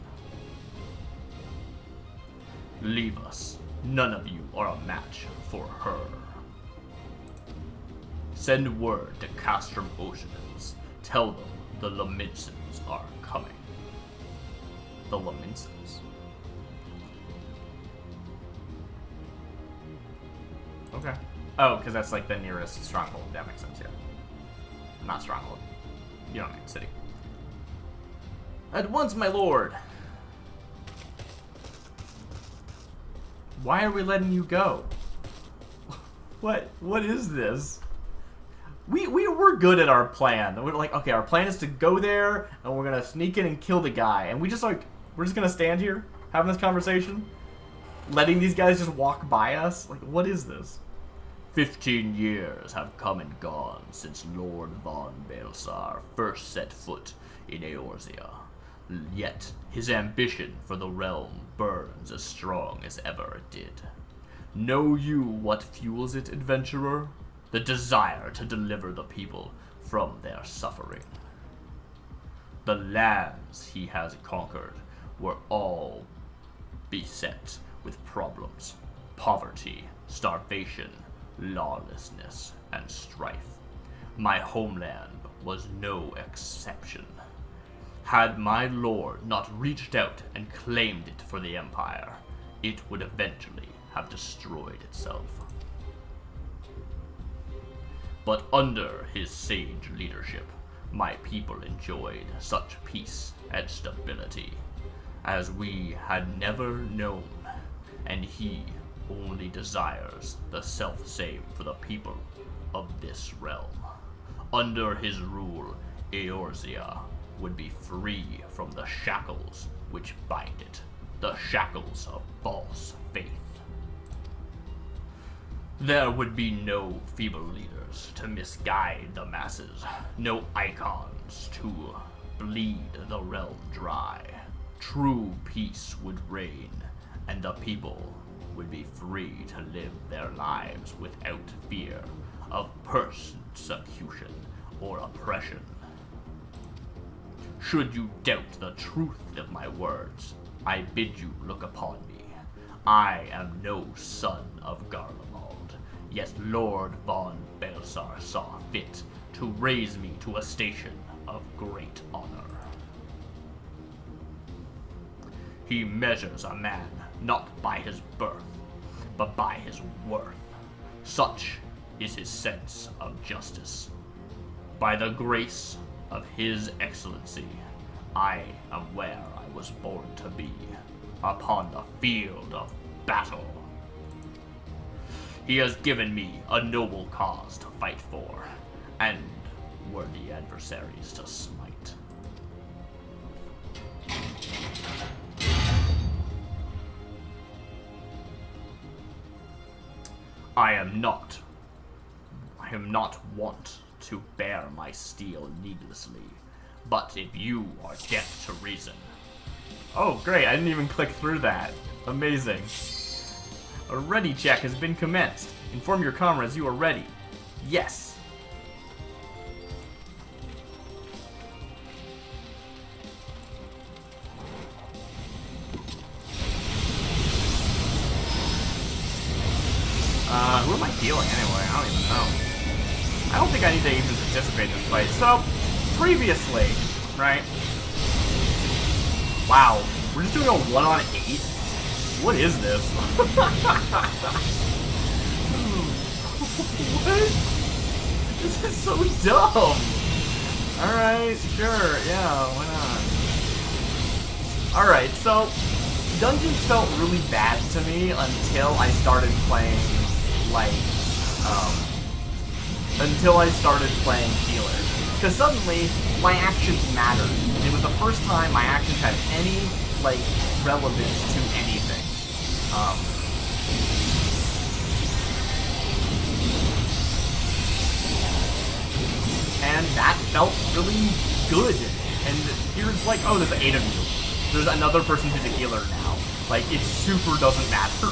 Leave us. None of you are a match for her. Send word to Castrum Occidents. Tell them the Laminsons are coming. The Laminsons. Okay. Oh, because that's like the nearest stronghold. That makes sense, yeah. Not stronghold. You don't need city. At once, my lord! Why are we letting you go? What is this? We're good at our plan. We're like, okay, our plan is to go there, and we're gonna sneak in and kill the guy. And we're just gonna stand here, having this conversation, letting these guys just walk by us? Like, what is this? 15 years have come and gone since Lord von Belsar first set foot in Eorzea. Yet, his ambition for the realm burns as strong as ever it did. Know you what fuels it, adventurer? the desire to deliver the people from their suffering. The lands he has conquered were all beset with problems, poverty, starvation, lawlessness, and strife. My homeland was no exception. Had my lord not reached out and claimed it for the Empire, it would eventually have destroyed itself. But under his sage leadership, my people enjoyed such peace and stability as we had never known, and he only desires the self-same for the people of this realm. Under his rule, Eorzea would be free from the shackles which bind it, the shackles of false faith. There would be no feeble leaders to misguide the masses, no icons to bleed the realm dry. True peace would reign, and the people would be free to live their lives without fear of persecution or oppression. Should you doubt the truth of my words, I bid you look upon me. I am no son of Garlemald, yet Lord von Belsar saw fit to raise me to a station of great honor. He measures a man not by his birth, but by his worth. Such is his sense of justice. By the grace of his excellency, I am where I was born to be, upon the field of battle. He has given me a noble cause to fight for, and worthy adversaries to smite. I am not wont to bear my steel needlessly, but if you are deaf to reason... Oh, great, I didn't even click through that. Amazing. A ready check has been commenced. Inform your comrades you are ready. Yes. Who am I healing anyway? I don't even know. I don't think I need to even participate in this fight. So, previously, right? Wow, we're just doing a 1-on-8? What is this? What? This is so dumb! Alright, sure, yeah, why not? Alright, so, dungeons felt really bad to me until I started playing, like, healer. Because suddenly, my actions mattered. It was the first time my actions had any, like, relevance to anything. And that felt really good. And here it's like, oh, there's 8 of you. There's another person who's a healer now. Like, it super doesn't matter.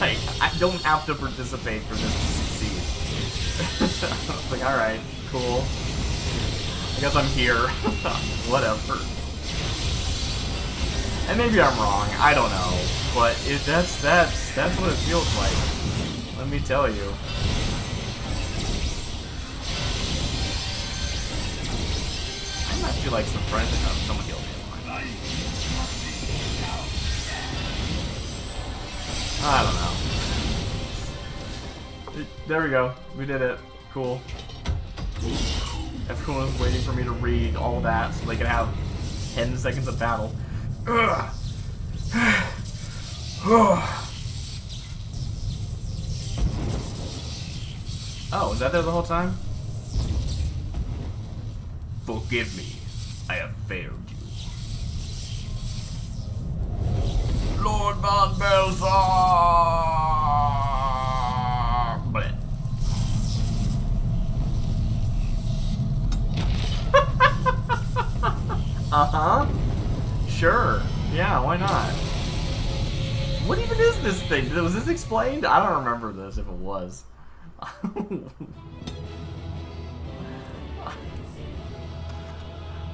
Like, I don't have to participate for this to succeed. It's like, alright, cool. I guess I'm here. Whatever. And maybe I'm wrong, I don't know. But that's what it feels like. Let me tell you. I'm actually like surprised enough someone healed me. I don't know. There we go. We did it. Cool. Everyone was waiting for me to read all that so they could have 10 seconds of battle. Ugh. Oh, was that there the whole time? Forgive me. I have failed you. Lord von Belsar! Bleh. Uh-huh. Sure. Yeah, why not? What even is this thing? Was this explained? I don't remember this if it was.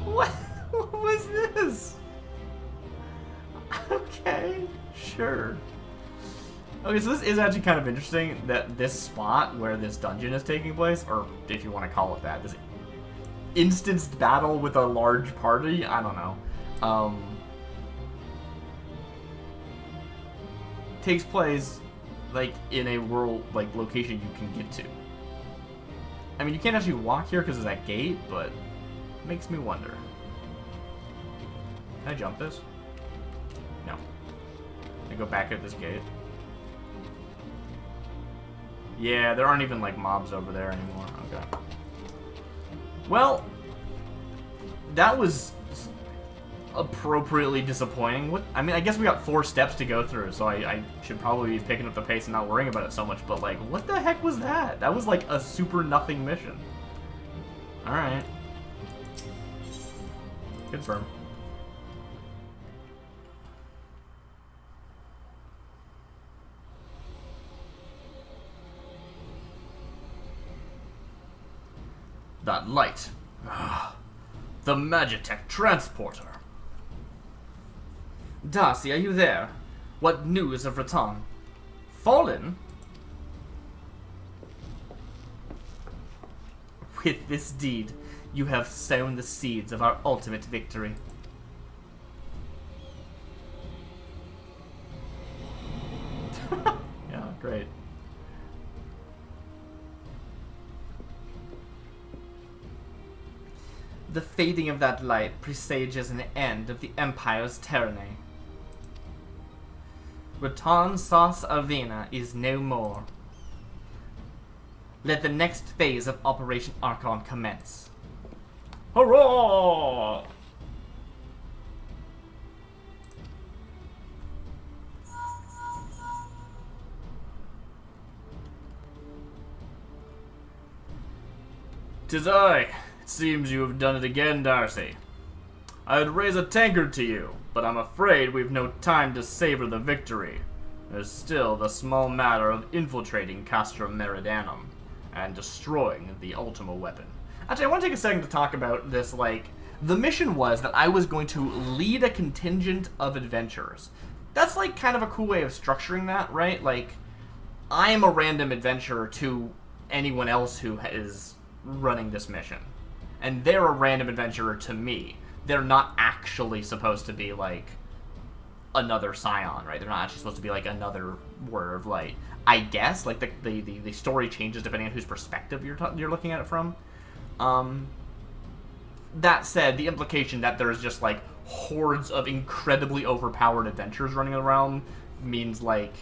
What? What was this? Okay, sure. Okay, so this is actually kind of interesting that this spot where this dungeon is taking place, or if you want to call it that, this instanced battle with a large party, I don't know, takes place, like, in a rural, like, location you can get to. I mean, you can't actually walk here because of that gate, but it makes me wonder. Can I jump this? No. Can I go back at this gate? Yeah, there aren't even, like, mobs over there anymore. Okay. Well, that was appropriately disappointing. What? I mean, I guess we got 4 steps to go through, so I should probably be picking up the pace and not worrying about it so much, but, like, what the heck was that? That was, like, a super nothing mission. Alright. Confirm. That light. The Magitech transporter. Darcy, are you there? What news of Raton? Fallen? With this deed, you have sown the seeds of our ultimate victory. Yeah, great. The fading of that light presages an end of the Empire's tyranny. Raton Sauce Arvina is no more. Let the next phase of Operation Archon commence. Hurrah! "'Tis I. It seems you have done it again, Darcy. I'd raise a tankard to you, but I'm afraid we've no time to savor the victory. There's still the small matter of infiltrating Castra Meridanum and destroying the Ultima weapon." Actually, I want to take a second to talk about this, like, the mission was that I was going to lead a contingent of adventurers. That's, like, kind of a cool way of structuring that, right? Like, I am a random adventurer to anyone else who is running this mission. And they're a random adventurer to me. They're not actually supposed to be, like, another Scion, right? They're not actually supposed to be, like, another Warrior of Light. I guess, like, the story changes depending on whose perspective you're looking at it from. That said, the implication that there's just, like, hordes of incredibly overpowered adventurers running around means, like,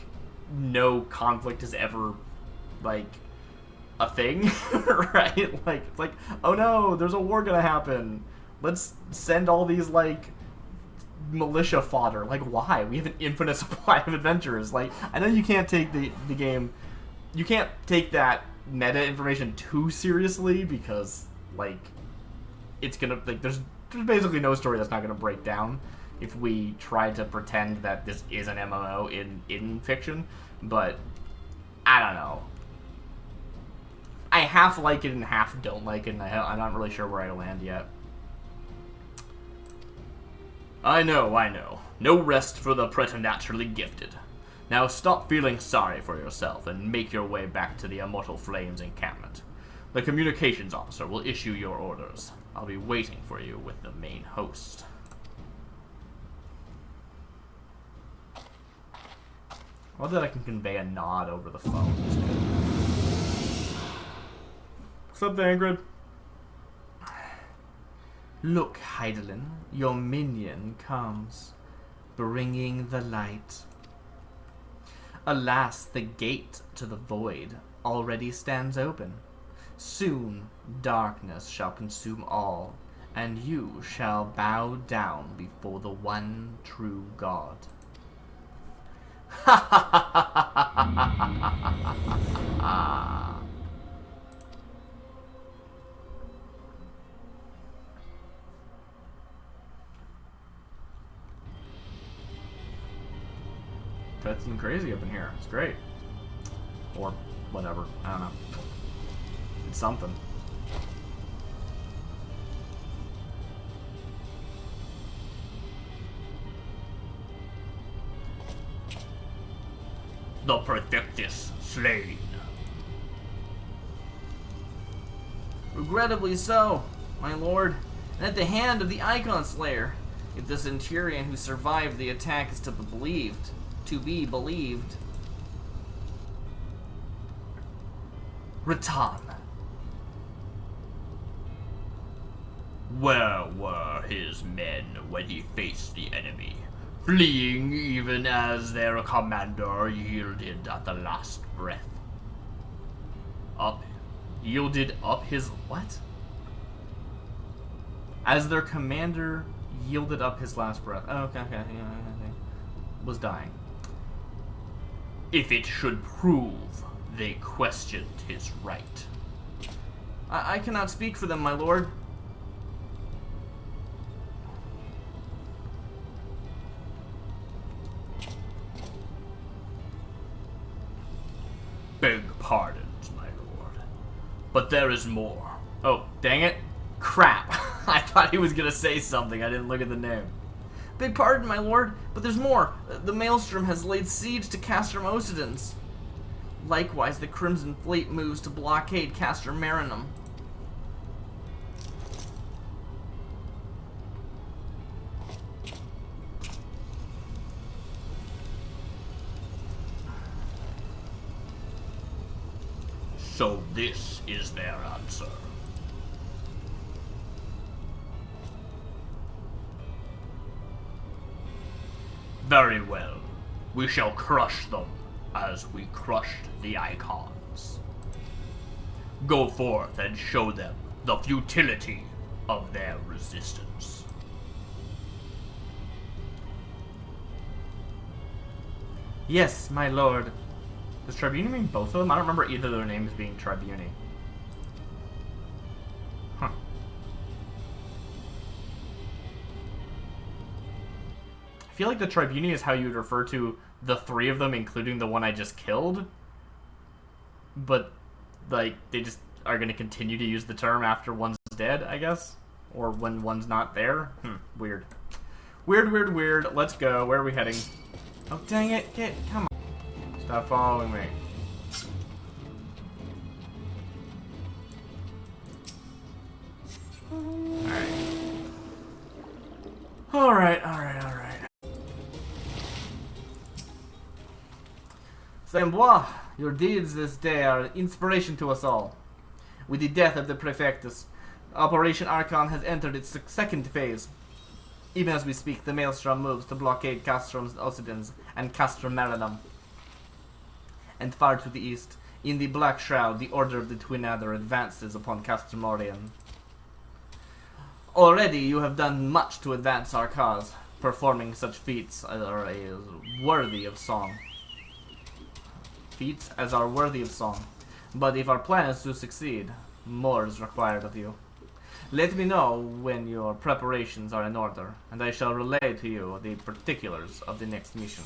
no conflict is ever, like, a thing, right? Like, it's like, oh no, there's a war gonna happen. Let's send all these, like, militia fodder. Like, why? We have an infinite supply of adventurers. Like, I know you can't take the game, you can't take that meta information too seriously because, like, it's gonna, like, there's basically no story that's not gonna break down if we try to pretend that this is an MMO in fiction, but I don't know. I half like it and half don't like it, and I'm not really sure where I land yet. I know. No rest for the preternaturally gifted. Now stop feeling sorry for yourself and make your way back to the Immortal Flames encampment. The communications officer will issue your orders. I'll be waiting for you with the main host. I love that I can convey a nod over the phone. What's up, Vangrid? Look, Heidelin, your minion comes, bringing the light. Alas, the gate to the void already stands open. Soon darkness shall consume all, and you shall bow down before the one true God. Ha ha ha ha ha ha ha ha. That's crazy up in here. It's great. Or whatever. I don't know. need something. The Prefectus slain. Regrettably so, my lord, and at the hand of the Icon Slayer. If the Centurion who survived the attack is to be believed, Ratan. Where were his men when he faced the enemy? Fleeing even as their commander yielded at the last breath. Yielded up his what? As their commander yielded up his last breath. Oh, okay. Was dying. If it should prove they questioned his right. I cannot speak for them, my lord. Beg pardons, my lord. But there is more. Oh, dang it. Crap. I thought he was gonna say something. I didn't look at the name. Beg pardon, my lord, but there's more. The Maelstrom has laid siege to Castrum Occidens. Likewise, the Crimson Fleet moves to blockade Castrum Marinum. So this is their answer. Very well. We shall crush them as we crushed the Icons. Go forth and show them the futility of their resistance. Yes, my lord. Does Tribuni mean both of them? I don't remember either of their names being Tribuni. Huh. I feel like the Tribuni is how you would refer to the three of them, including the one I just killed. But, like, they just are going to continue to use the term after one's dead, I guess? Or when one's not there? Weird. Weird. Let's go. Where are we heading? Oh, dang it. Come on. Stop following me. Alright. Saint-Bois, your deeds this day are an inspiration to us all. With the death of the Prefectus, Operation Archon has entered its second phase. Even as we speak, the Maelstrom moves to blockade Castrum Occidens and Castrum Marinum. And far to the east, in the Black Shroud, the Order of the Twin Adder advances upon Castrum Orient. Already you have done much to advance our cause, performing such feats as are worthy of song. But if our plan is to succeed, more is required of you. Let me know when your preparations are in order, and I shall relay to you the particulars of the next mission.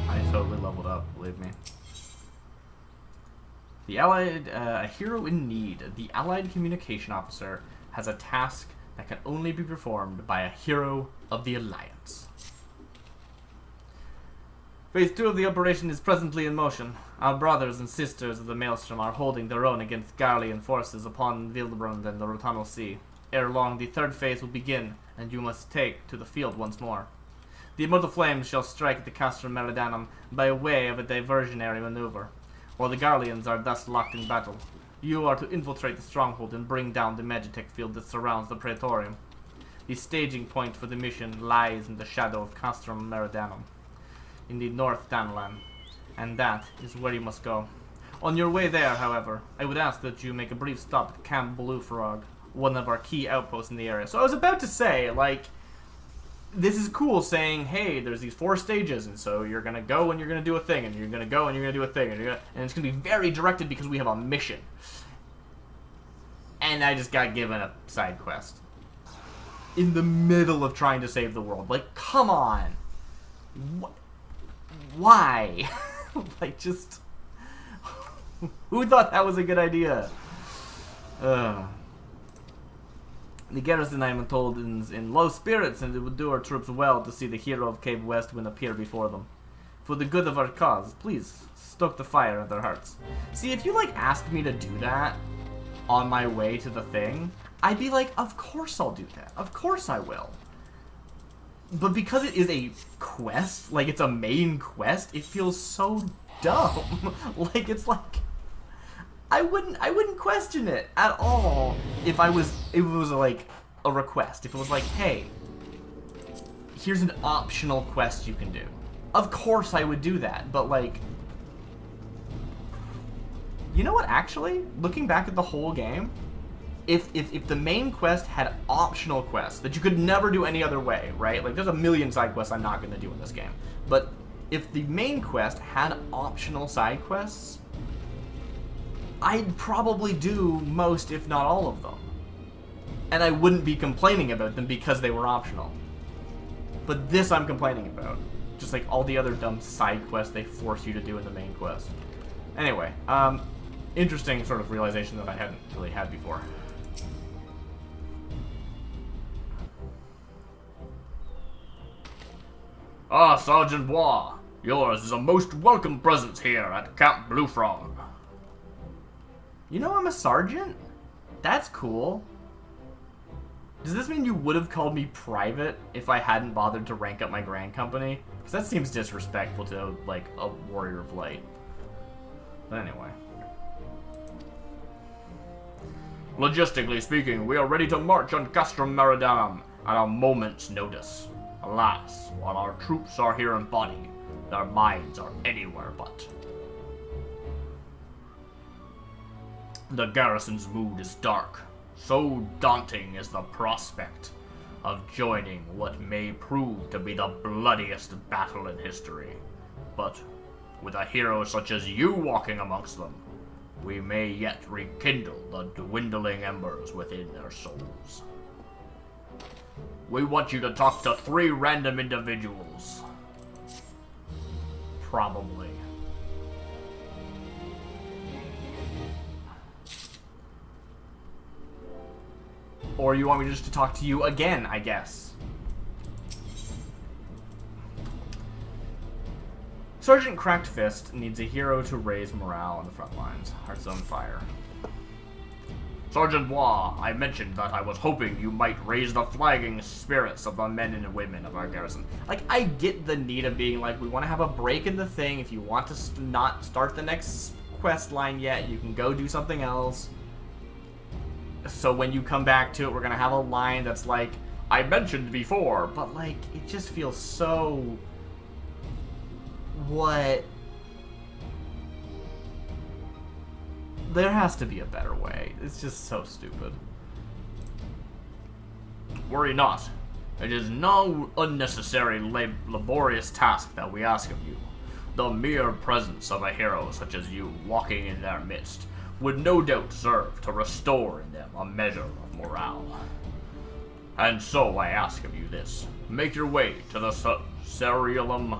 I totally leveled up, believe me. The Allied, a hero in need. The Allied Communication Officer has a task that can only be performed by a hero of the Alliance. Phase 2 of the operation is presently in motion. Our brothers and sisters of the Maelstrom are holding their own against Garlean forces upon Vildebrand and the Rotanel Sea. Ere long, the third phase will begin, and you must take to the field once more. The Immortal Flames shall strike at the Castrum Meridanum by way of a diversionary maneuver. While the Garleans are thus locked in battle, you are to infiltrate the stronghold and bring down the Magitech field that surrounds the Praetorium. The staging point for the mission lies in the shadow of Castrum Meridanum, in the North Danlan, and that is where you must go. On your way there, however, I would ask that you make a brief stop at Camp Bluefrog, one of our key outposts in the area. So I was about to say, like, this is cool saying, hey, there's these 4 stages, and so you're gonna go and you're gonna do a thing, and you're gonna go and you're gonna do a thing, and it's gonna be very directed because we have a mission. And I just got given a side quest. In the middle of trying to save the world. Like, come on! why? Like, just... Who thought that was a good idea? The garrison, I am told, is in low spirits, and it would do our troops well to see the hero of Cave Westwind appear before them. For the good of our cause, please stoke the fire in their hearts. See, if you, like, asked me to do that on my way to the thing, I'd be like, of course I'll do that. Of course I will. But because it is a quest, like, it's a main quest, it feels so dumb. Like, it's like... I wouldn't question it at all if it was like a request. If it was like, hey, here's an optional quest you can do. Of course I would do that, but like, you know what, actually, looking back at the whole game, if the main quest had optional quests that you could never do any other way, right? Like, there's a million side quests I'm not going to do in this game. But if the main quest had optional side quests, I'd probably do most, if not all of them. And I wouldn't be complaining about them because they were optional. But this I'm complaining about. Just like all the other dumb side quests they force you to do in the main quest. Anyway, interesting sort of realization that I hadn't really had before. Ah, Sergeant Bois, yours is a most welcome presence here at Camp Blue Frog. You know I'm a sergeant? That's cool. Does this mean you would have called me private if I hadn't bothered to rank up my grand company? Because that seems disrespectful to, like, a warrior of light. But anyway. Logistically speaking, we are ready to march on Castrum Meridianum at a moment's notice. Alas, while our troops are here in body, their minds are anywhere but. The garrison's mood is dark. So daunting is the prospect of joining what may prove to be the bloodiest battle in history. But with a hero such as you walking amongst them, we may yet rekindle the dwindling embers within their souls. We want you to talk to 3 random individuals. Probably. Or you want me just to talk to you again, I guess. Sergeant Cracked Fist needs a hero to raise morale on the front lines. Hearts on fire. Sergeant Bois, I mentioned that I was hoping you might raise the flagging spirits of the men and women of our garrison. Like, I get the need of being like, we want to have a break in the thing. If you want to not start the next quest line yet, you can go do something else. So when you come back to it, we're going to have a line that's like, I mentioned before, but like, it just feels so... What? There has to be a better way. It's just so stupid. Worry not. It is no unnecessary laborious task that we ask of you. The mere presence of a hero such as you walking in their midst would no doubt serve to restore in them a measure of morale. And so I ask of you this. Make your way to the Cerealum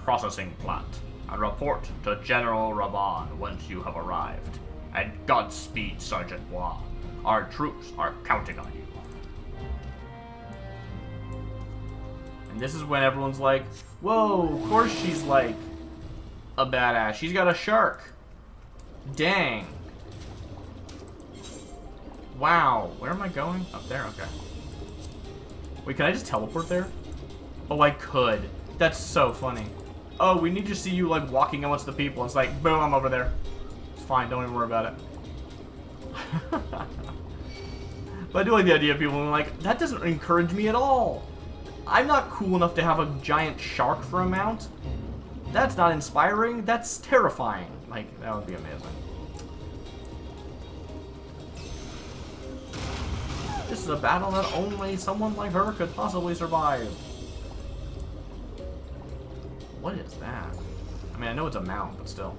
processing plant and report to General Reborn once you have arrived. And Godspeed, Sergeant Bois. Our troops are counting on you. And this is when everyone's like, whoa, of course she's like a badass. She's got a shark. Dang. Wow, where am I going? Up there, okay. Wait, can I just teleport there? Oh, I could. That's so funny. Oh, we need to see you, like, walking amongst the people. It's like, boom, I'm over there. It's fine, don't even worry about it. But I do like the idea of people being like, that doesn't encourage me at all. I'm not cool enough to have a giant shark for a mount. That's not inspiring, that's terrifying. Like, that would be amazing. This is a battle that only someone like her could possibly survive. What is that? I mean, I know it's a mount, but still.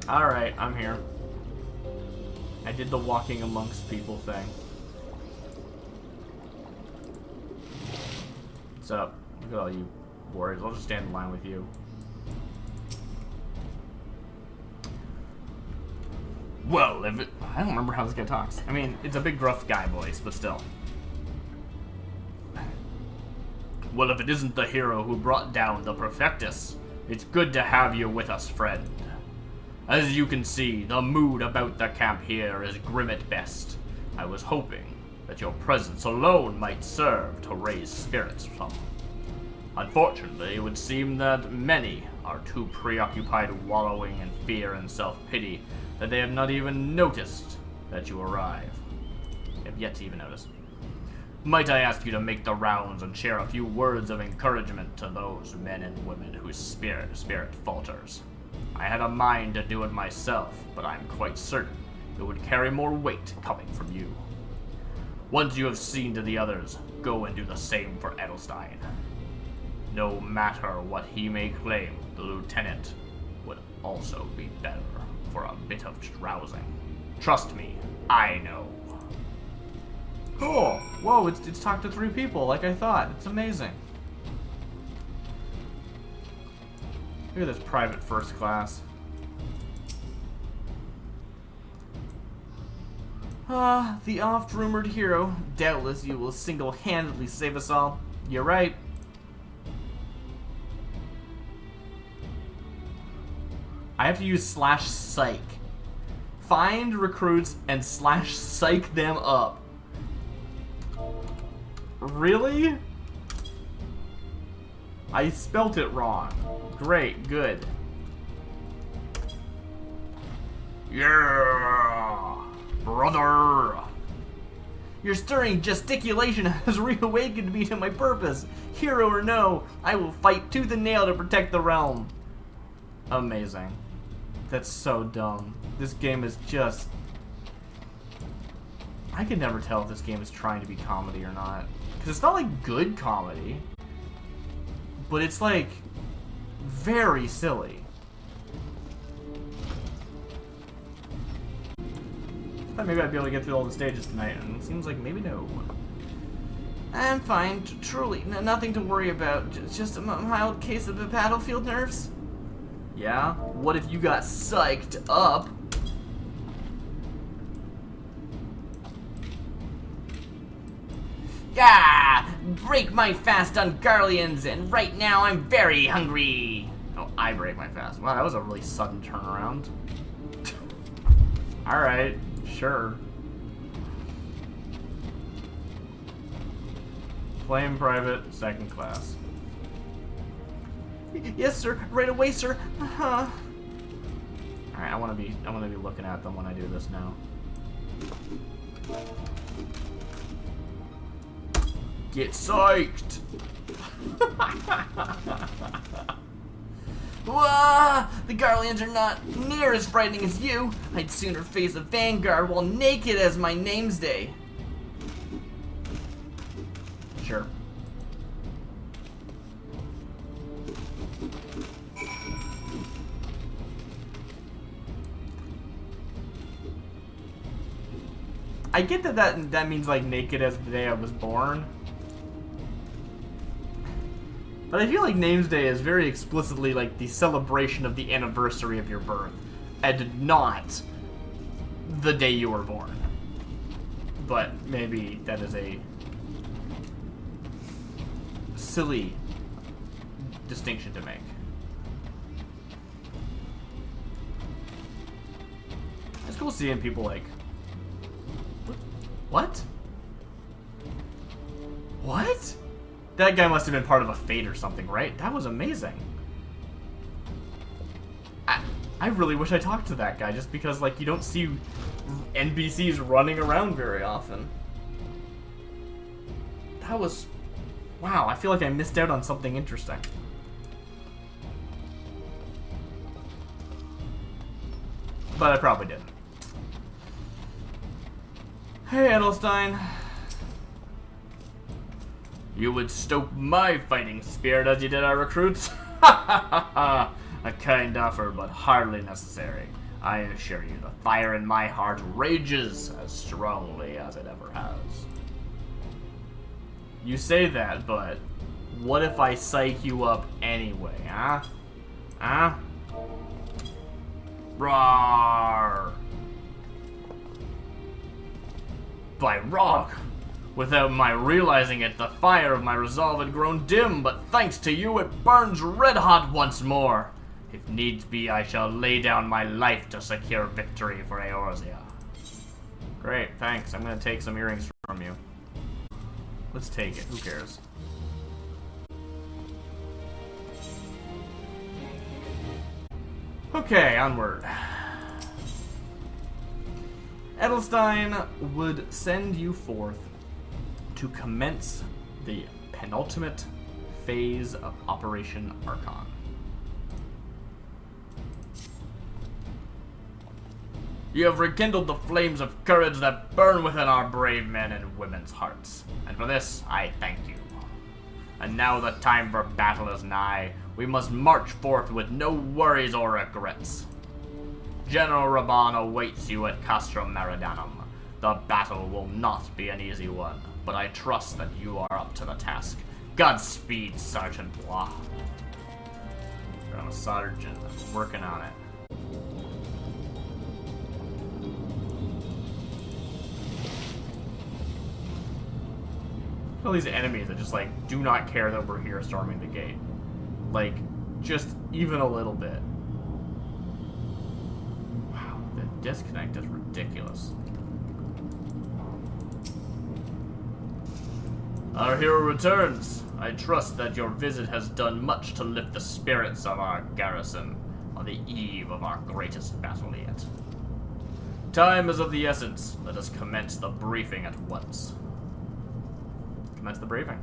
Alright, I'm here. I did the walking amongst people thing. What's up? Look at all you warriors. I'll just stand in line with you. Well, if it... I don't remember how this guy talks. I mean, it's a big gruff guy voice, but still. Well, if it isn't the hero who brought down the Perfectus, it's good to have you with us, friend. As you can see, the mood about the camp here is grim at best. I was hoping that your presence alone might serve to raise spirits some. Unfortunately, it would seem that many are too preoccupied wallowing in fear and self-pity that they have not even noticed that you arrive. They have yet to even notice. Might I ask you to make the rounds and share a few words of encouragement to those men and women whose spirit falters? I had a mind to do it myself, but I'm quite certain it would carry more weight coming from you. Once you have seen to the others, go and do the same for Edelstein. No matter what he may claim, the lieutenant would also be better for a bit of rousing. Trust me, I know. Cool. Whoa, it's talked to 3 people like I thought. It's amazing. Look at this private first class. The oft-rumored hero. Doubtless you will single-handedly save us all. You're right. I have to use /psych. Find recruits and /psych them up. Really? I spelt it wrong. Great, good. Yeah, brother. Your stirring gesticulation has reawakened me to my purpose. Hero or no, I will fight tooth and nail to protect the realm. Amazing. That's so dumb. This game is just... I can never tell if this game is trying to be comedy or not. Because it's not like good comedy. But it's like... very silly. I thought maybe I'd be able to get through all the stages tonight, and it seems like maybe no. I'm fine, truly, nothing to worry about. Just a mild case of the battlefield nerves. Yeah? What if you got psyched up? Yeah! Break my fast on Garleans, and right now I'm very hungry. Oh, I break my fast. Wow, that was a really sudden turnaround. Alright, sure. Flame private, second class. Yes, sir. Right away, sir. Alright, I wanna be looking at them when I do this now. Get psyched! Wah! The Garleans are not near as frightening as you. I'd sooner face a vanguard while naked as my name's day. Sure. I get that means like naked as the day I was born. But I feel like Name's Day is very explicitly like the celebration of the anniversary of your birth, and not the day you were born. But maybe that is a silly distinction to make. It's cool seeing people like, what? What? That guy must have been part of a fate or something, right? That was amazing. I really wish I talked to that guy, just because, like, you don't see NPCs running around very often. That was... wow, I feel like I missed out on something interesting. But I probably didn't. Hey, Edelstein. You would stoke my fighting spirit as you did our recruits? Ha ha ha ha! A kind offer, but hardly necessary. I assure you, the fire in my heart rages as strongly as it ever has. You say that, but What if I psych you up anyway, huh? Huh? Roar! By rock! Without my realizing it, the fire of my resolve had grown dim, but thanks to you, it burns red hot once more. If needs be, I shall lay down my life to secure victory for Eorzea. Great, thanks. I'm gonna take some earrings from you. Let's take it. Who cares? Okay, onward. Edelstein would send you forth to commence the penultimate phase of Operation Archon. You have rekindled the flames of courage that burn within our brave men and women's hearts, and for this I thank you. And now the time for battle is nigh. We must march forth with no worries or regrets. General Reborn awaits you at Castrum Meridianum. The battle will not be an easy one, but I trust that you are up to the task. Godspeed, Sergeant Blah. I'm a sergeant. I'm working on it. All these enemies that just, like, do not care that we're here storming the gate. Like, just even a little bit. Wow, the disconnect is ridiculous. Our hero returns. I trust that your visit has done much to lift the spirits of our garrison on the eve of our greatest battle yet. Time is of the essence. Let us commence the briefing at once. Commence the briefing.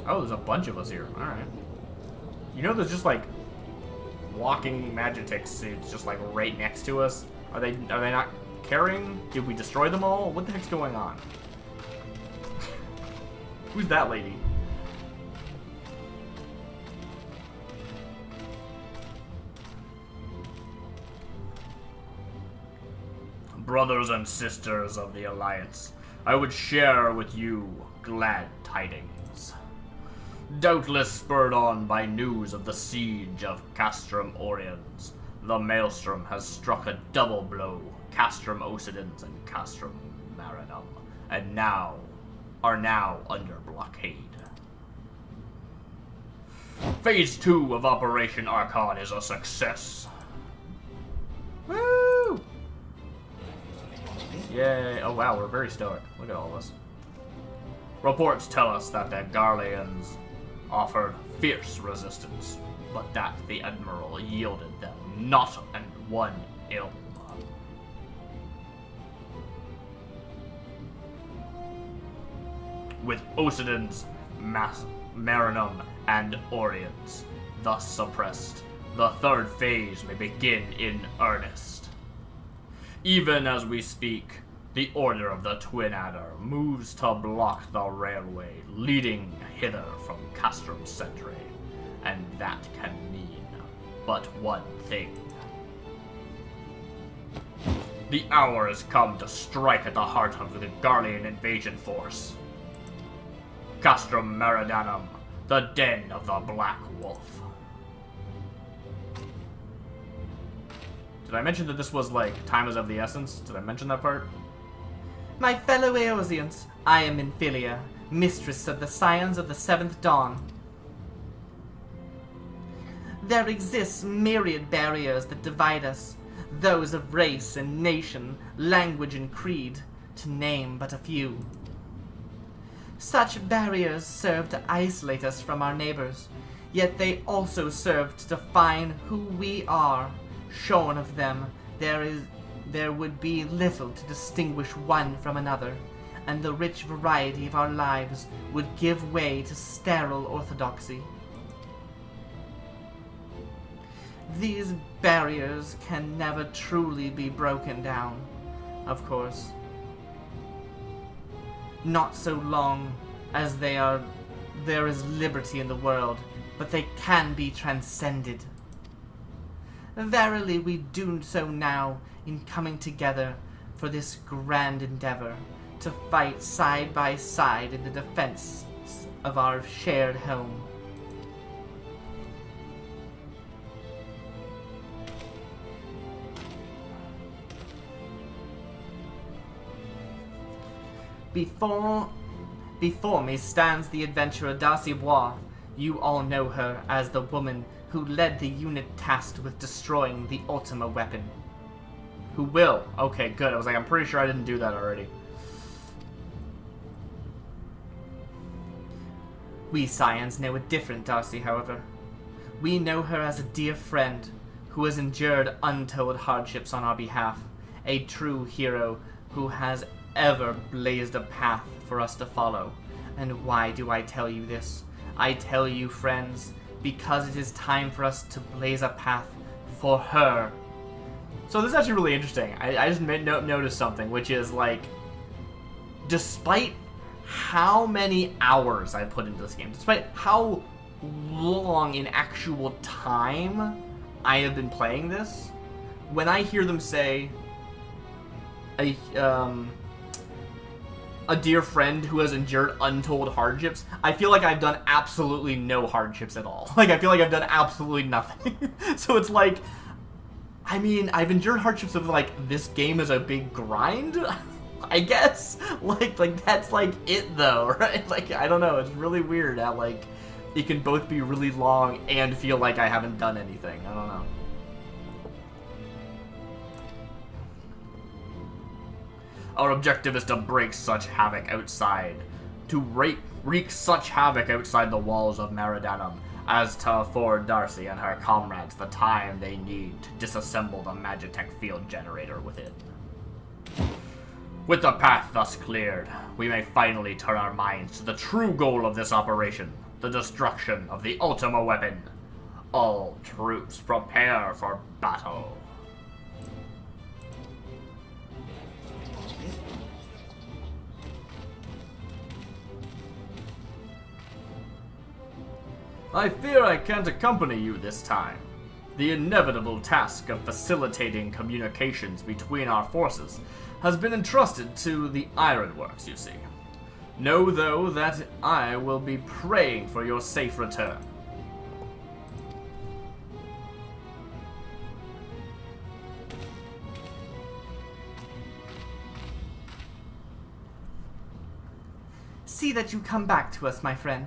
Oh, there's a bunch of us here. Alright. You know there's just like walking Magitech suits just like right next to us? Are they not carrying? Did we destroy them all? What the heck's going on? Who's that lady? Brothers and sisters of the Alliance, I would share with you glad tidings. Doubtless spurred on by news of the siege of Castrum Oriens, the Maelstrom has struck a double blow, Castrum Occidens and Castrum Marinum, and are now under blockade. Phase 2 of Operation Archon is a success. Woo! Yay. Oh wow, we're very stoic. Look at all this. Reports tell us that the Garleans offered fierce resistance, but that the Admiral yielded them not and one ill. With Occidens, Marinum, and Oriens thus suppressed, the third phase may begin in earnest. Even as we speak, the Order of the Twin Adder moves to block the railway leading hither from Castrum Centre, and that can mean but one thing. The hour has come to strike at the heart of the Garlean invasion force. Castrum Meridianum, the den of the Black Wolf. Did I mention that this was, like, time is of the essence? Did I mention that part? My fellow Eorzeans, I am Infilia, mistress of the Scions of the Seventh Dawn. There exists myriad barriers that divide us, those of race and nation, language and creed, to name but a few. Such barriers serve to isolate us from our neighbors, yet they also serve to define who we are. Shorn of them, there would be little to distinguish one from another, and the rich variety of our lives would give way to sterile orthodoxy. These barriers can never truly be broken down, of course. Not so long as there is liberty in the world, but they can be transcended. Verily we do so now in coming together for this grand endeavor, to fight side by side in the defense of our shared home. Before me stands the adventurer DarcyBits. You all know her as the woman who led the unit tasked with destroying the Ultima weapon. Who will? Okay, good. I was like, I'm pretty sure I didn't do that already. We Scions know a different Darcy, however. We know her as a dear friend who has endured untold hardships on our behalf, a true hero who has ever blazed a path for us to follow. And why do I tell you this? I tell you, friends, because it is time for us to blaze a path for her. So this is actually really interesting. I just noticed something, which is like, despite how many hours I put into this game, despite how long in actual time I have been playing this, when I hear them say a dear friend who has endured untold hardships, I feel like I've done absolutely no hardships at all. Like, I feel like I've done absolutely nothing. So it's like, I mean, I've endured hardships of, like, this game is a big grind, I guess? Like, that's, like, it, though, right? Like, I don't know, it's really weird how, like, it can both be really long and feel like I haven't done anything. I don't know. Our objective is to break such havoc outside, to wreak such havoc outside the walls of Meridanum, as to afford Darcy and her comrades the time they need to disassemble the Magitech field generator within. With the path thus cleared, we may finally turn our minds to the true goal of this operation, the destruction of the Ultima weapon. All troops prepare for battle. I fear I can't accompany you this time. The inevitable task of facilitating communications between our forces has been entrusted to the Ironworks, you see. Know, though, that I will be praying for your safe return. See that you come back to us, my friend.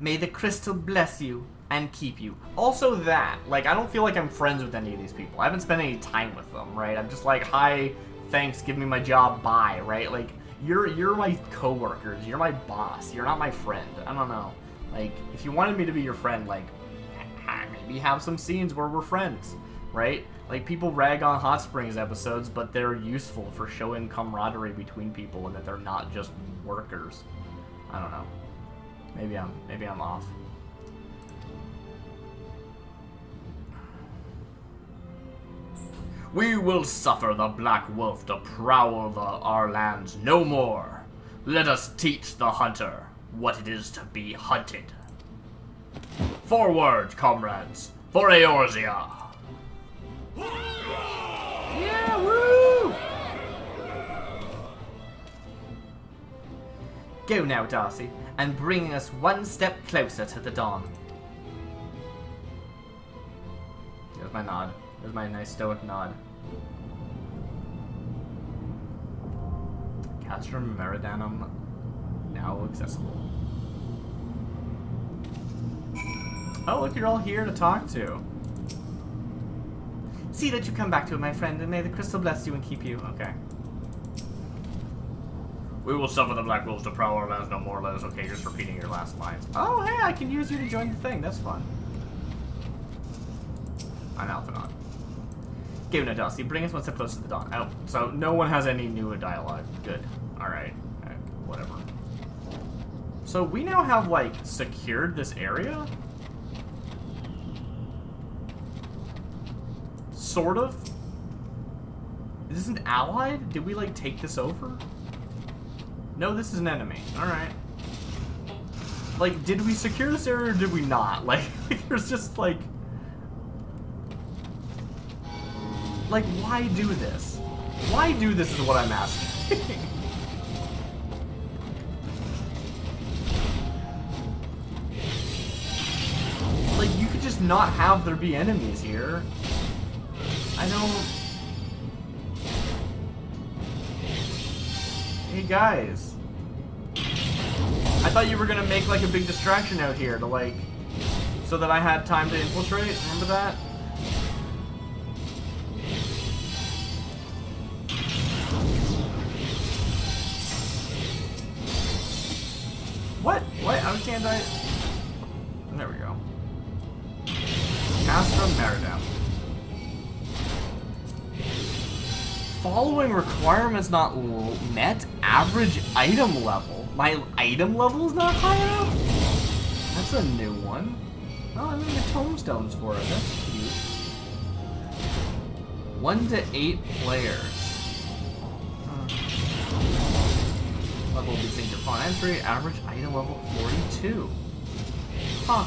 May the crystal bless you and keep you. Also that, like, I don't feel like I'm friends with any of these people. I haven't spent any time with them, right? I'm just like, hi, thanks, give me my job, bye, right? Like, you're my coworkers, you're my boss, you're not my friend. I don't know. Like, if you wanted me to be your friend, like, maybe have some scenes where we're friends, right? Like, people rag on Hot Springs episodes, but they're useful for showing camaraderie between people and that they're not just workers. I don't know. Maybe I'm off. We will suffer the Black Wolf to prowl our lands no more. Let us teach the hunter what it is to be hunted. Forward, comrades, for Eorzea! Yeah, woo! Go now, Darcy, and bring us one step closer to the dawn. There's my nod. There's my nice stoic nod. Castrum Meridanum now accessible. Oh, look, you're all here to talk to. See that you come back to it, my friend, and may the crystal bless you and keep you. Okay. We will suffer the Black Wolves to prowl our lands no more. Let us. Okay, just repeating your last lines. Oh, hey, I can use you to join the thing. That's fun. I'm Alphanod. Go now, Darcy. Bring us one step closer to the dawn. Oh, so no one has any new dialogue. Good. Alright. Whatever. So we now have, like, secured this area? Sort of? Is this an ally? Did we, like, take this over? No, this is an enemy. Alright. Like, did we secure this area or did we not? Like there's just, like... Like, why do this? Why do this is what I'm asking. Like, you could just not have there be enemies here. I don't... Hey, guys. I thought you were gonna make, like, a big distraction out here to, like... So that I had time to infiltrate. Remember that? What? What? How can't I... There we go. Castrum Meridam. Following requirements not met. Average item level. My item level is not high enough? That's a new one. Oh, I'm gonna get tombstones for it. That's cute. 1 to 8 players. Level will be synced upon entry. Average item level 42. Huh.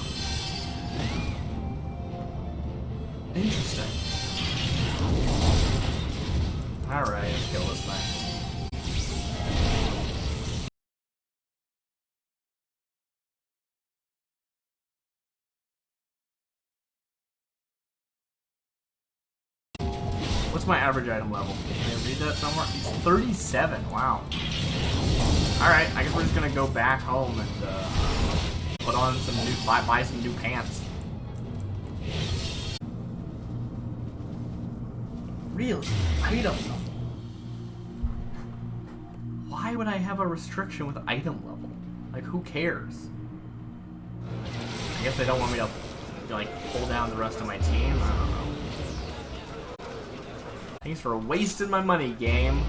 Interesting. Alright, let's kill this thing. What's my average item level? Can I read that somewhere? It's 37. Wow. Alright, I guess we're just gonna go back home and put on some new, buy some new pants. Really? Item level? Why would I have a restriction with item level? Like, who cares? I guess they don't want me to, like, pull down the rest of my team? I don't know. Thanks for wasting my money, game.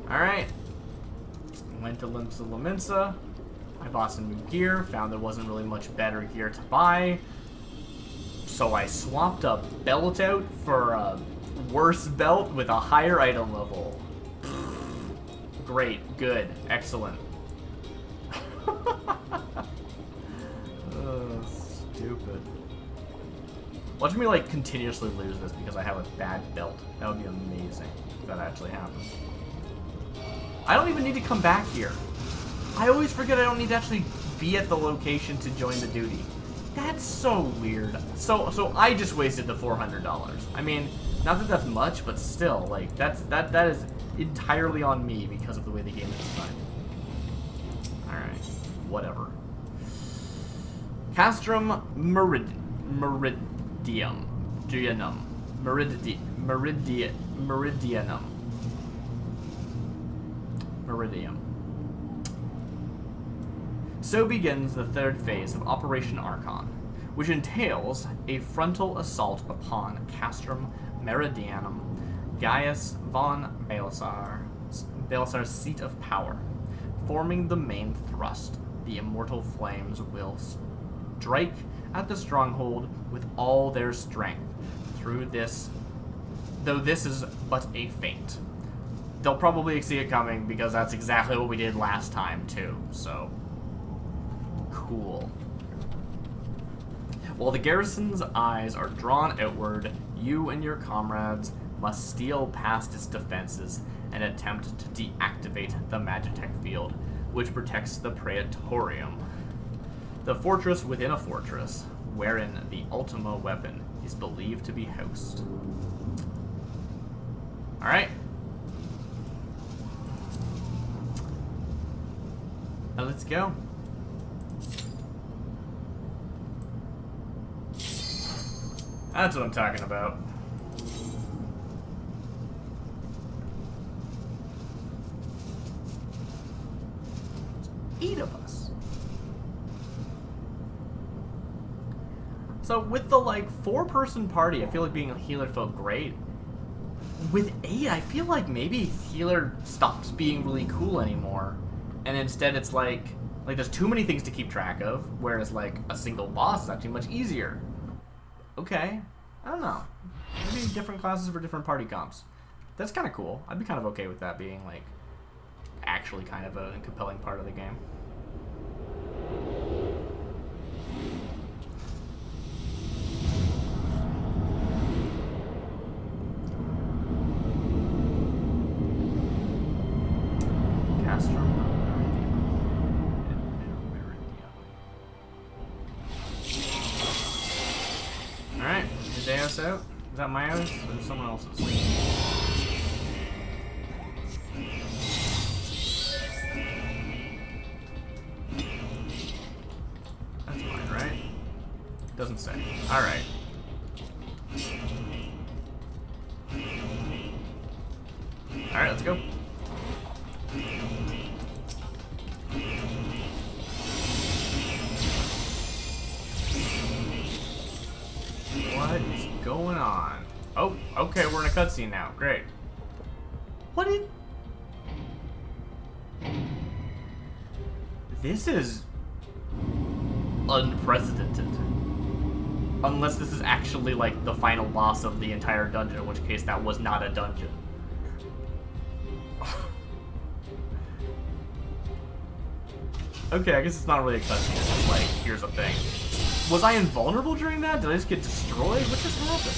Alright. Went to Laminsa. I bought some new gear. Found there wasn't really much better gear to buy. So I swapped a belt out for a worse belt with a higher item level. Great. Good. Excellent. Stupid. Watch me, like, continuously lose this because I have a bad belt. That would be amazing if that actually happens. I don't even need to come back here. I always forget I don't need to actually be at the location to join the duty. That's so weird. So I just wasted the $400. I mean, not that that's much, but still, like, that is entirely on me because of the way the game is designed. Alright, whatever. Castrum Meridianum. Meridium. So begins the third phase of Operation Archon, which entails a frontal assault upon Castrum Meridianum, Gaius von Baelsar's seat of power. Forming the main thrust, the Immortal Flames will strike at the stronghold with all their strength through this, though this is but a feint. They'll probably see it coming because that's exactly what we did last time too, so cool. While the garrison's eyes are drawn outward, you and your comrades must steal past its defenses and attempt to deactivate the Magitech field, which protects the Praetorium, the fortress within a fortress, wherein the Ultima weapon is believed to be housed. Alright. Now let's go. That's what I'm talking about. There's 8 of us. So with the, like, 4-person party, I feel like being a healer felt great. With 8, I feel like maybe healer stops being really cool anymore. And instead it's like there's too many things to keep track of, whereas, like, a single boss is actually much easier. Okay. I don't know. Maybe different classes for different party comps. That's kind of cool. I'd be kind of okay with that being, like, actually kind of a compelling part of the game. Alright, is Deus out? Is that my house or someone else's? That's mine, right? Doesn't say. Alright. Alright, let's go. What is going on? Oh, okay, we're in a cutscene now. Great. What did... This is... unprecedented. Unless this is actually, like, the final boss of the entire dungeon, in which case that was not a dungeon. Okay, I guess it's not really a cutscene. It's just like, here's a thing. Was I invulnerable during that? Did I just get destroyed? What just happened?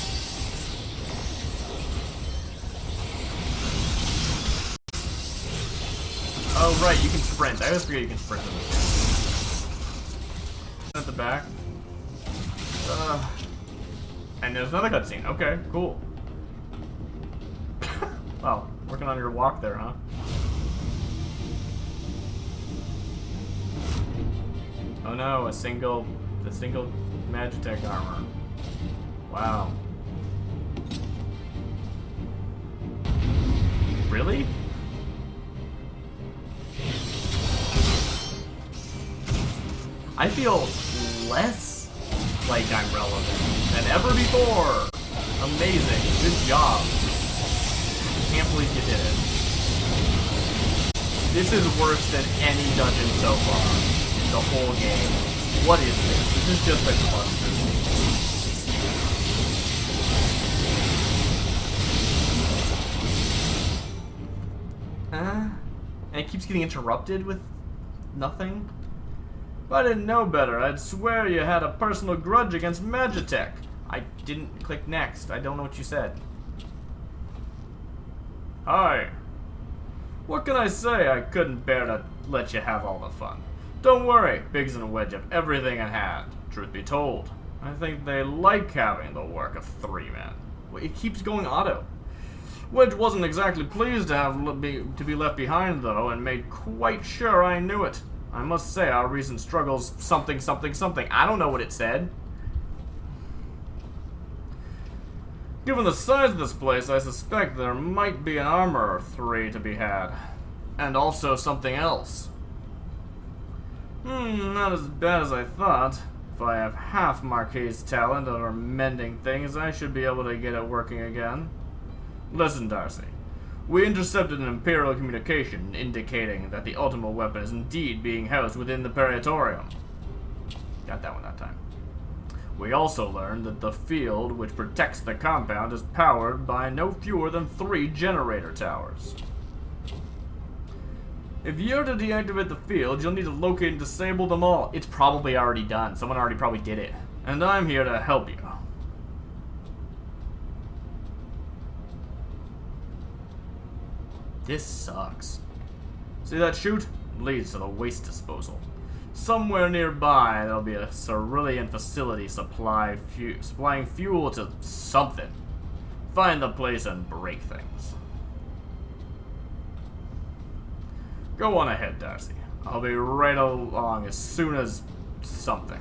Oh, right, you can sprint. I always forget you can sprint in this game. At the back. And there's another cutscene. Okay, cool. Wow, working on your walk there, huh? Oh no, the single Magitech armor. Wow. Really? I feel less like I'm relevant than ever before. Amazing. Good job. Can't believe you did it. This is worse than any dungeon so far. The whole game. What is this? This is just a cluster. And it keeps getting interrupted with nothing? If I didn't know better, I'd swear you had a personal grudge against Magitech. I didn't click next. I don't know what you said. Hi. What can I say? I couldn't bear to let you have all the fun. Don't worry, Biggs and Wedge have everything in hand. Truth be told, I think they like having the work of 3 men. Well, it keeps going auto. Wedge wasn't exactly pleased to be left behind, though, and made quite sure I knew it. I must say, our recent struggles, something, something, something. I don't know what it said. Given the size of this place, I suspect there might be an armor or 3 to be had. And also something else. Not as bad as I thought. If I have half Marquis's talent over mending things, I should be able to get it working again. Listen, Darcy. We intercepted an Imperial communication indicating that the ultimate weapon is indeed being housed within the Praetorium. Got that one that time. We also learned that the field which protects the compound is powered by no fewer than 3 generator towers. If you're to deactivate the field, you'll need to locate and disable them all. It's probably already done. Someone already probably did it. And I'm here to help you. This sucks. See that chute? Leads to the waste disposal. Somewhere nearby, there'll be a cerulean facility supplying fuel to something. Find the place and break things. Go on ahead, Darcy. I'll be right along as soon as something.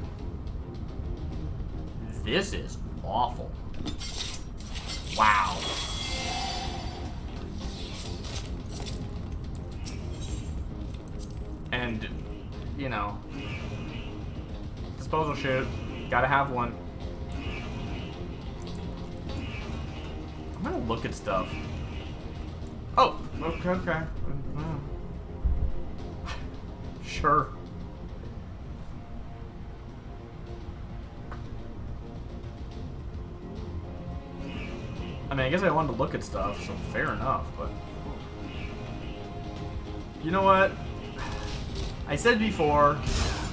This is awful. Wow. And, you know, disposal chute, gotta have one. I'm gonna look at stuff. Oh, okay. Sure. I mean, I guess I wanted to look at stuff, so fair enough, but... You know what? I said before,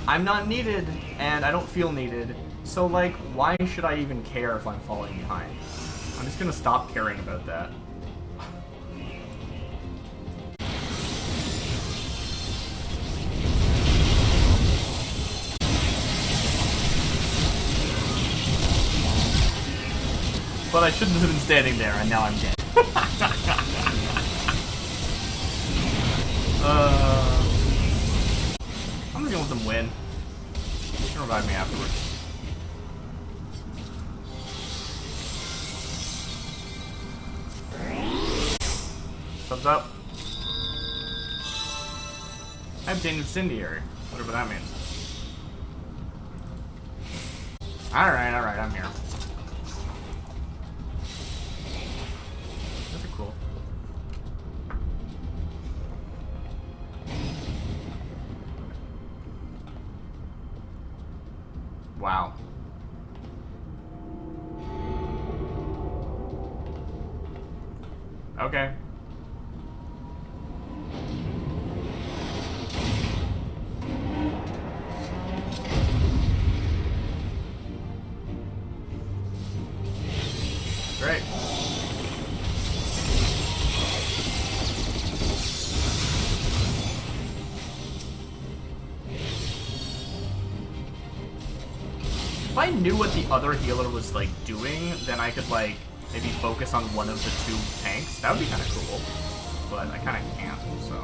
I'm not needed, and I don't feel needed. So, like, why should I even care if I'm falling behind? I'm just gonna stop caring about that. But I shouldn't have been standing there, and now I'm dead. I'm just gonna let them win. You can revive me afterwards. Thumbs up. I obtained Incendiary, whatever that means. Alright, I'm here. Those are cool. Wow. Okay. Great. If I knew what the other healer was, like, doing, then I could, like, maybe focus on one of the two tanks. That would be kind of cool. But I kind of can't, so...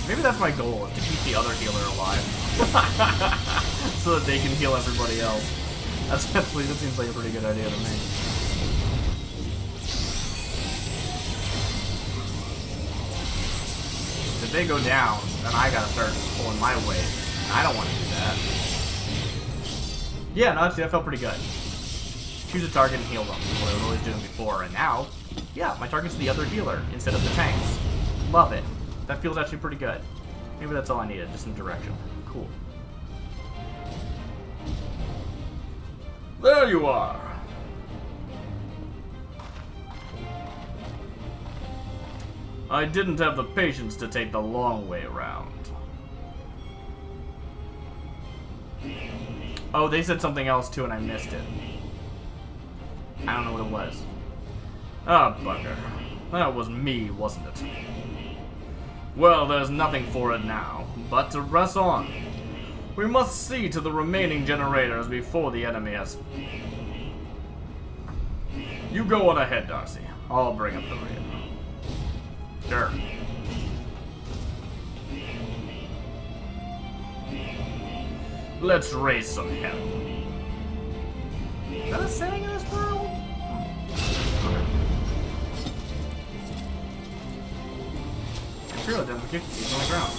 Maybe that's my goal, is to keep the other healer alive. So that they can heal everybody else. That seems like a pretty good idea to me. If they go down, then I gotta start pulling my weight. I don't want to do that. Yeah, no, actually, that felt pretty good. Choose a target and heal them, what I was always doing before, and now, yeah, my target's the other healer instead of the tanks. Love it. That feels actually pretty good. Maybe that's all I needed, just some direction. Cool. There you are! I didn't have the patience to take the long way around. Oh, they said something else too and I missed it. I don't know what it was. Ah, bugger. That was me, wasn't it? Well, there's nothing for it now, but to press on. We must see to the remaining generators before the enemy has... You go on ahead, Darcy. I'll bring up the rear. Sure. Let's raise some hell. Is that a saying in this world? True, it doesn't kick you on the ground.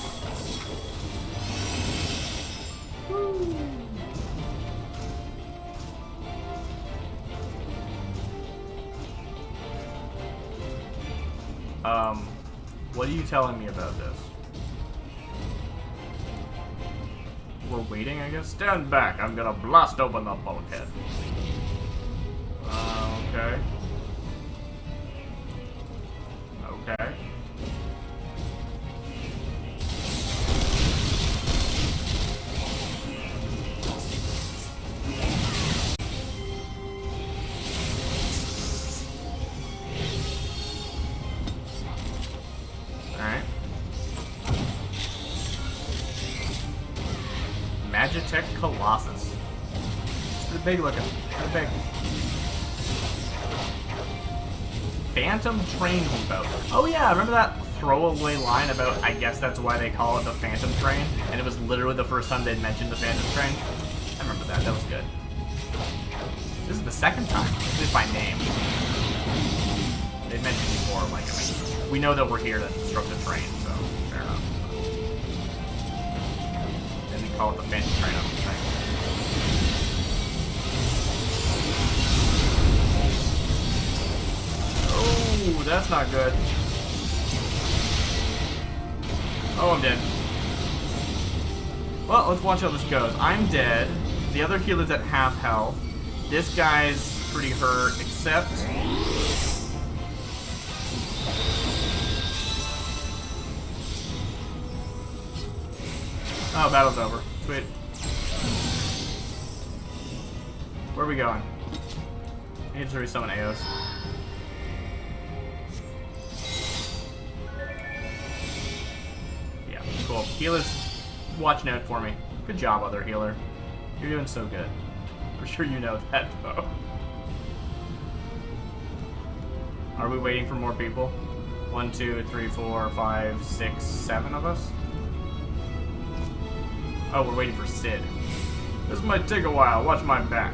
What are you telling me about this? We're waiting, I guess? Stand back, I'm gonna blast open the bulkhead. Okay. Okay. Magitech Colossus. It's pretty big looking. Pretty big. Phantom Train Depot. Oh yeah, remember that throwaway line about, I guess that's why they call it the Phantom Train? And it was literally the first time they'd mentioned the Phantom Train? I remember that, that was good. This is the second time, at least by name. They mentioned before, like, I mean, we know that we're here to disrupt the train, so fair enough. And they call it the Phantom Train, I don't think. Oh, that's not good. Oh, I'm dead. Well, let's watch how this goes. I'm dead. The other healer's at half health. This guy's pretty hurt, except Oh, battle's over. Sweet. Where are we going? I need to resummon Eos. Yeah, cool. Healer's watching out for me. Good job, other healer. You're doing so good. I'm sure you know that, though. Are we waiting for more people? 1, 2, 3, 4, 5, 6, 7 of us? Oh, we're waiting for Sid. This might take a while. Watch my back.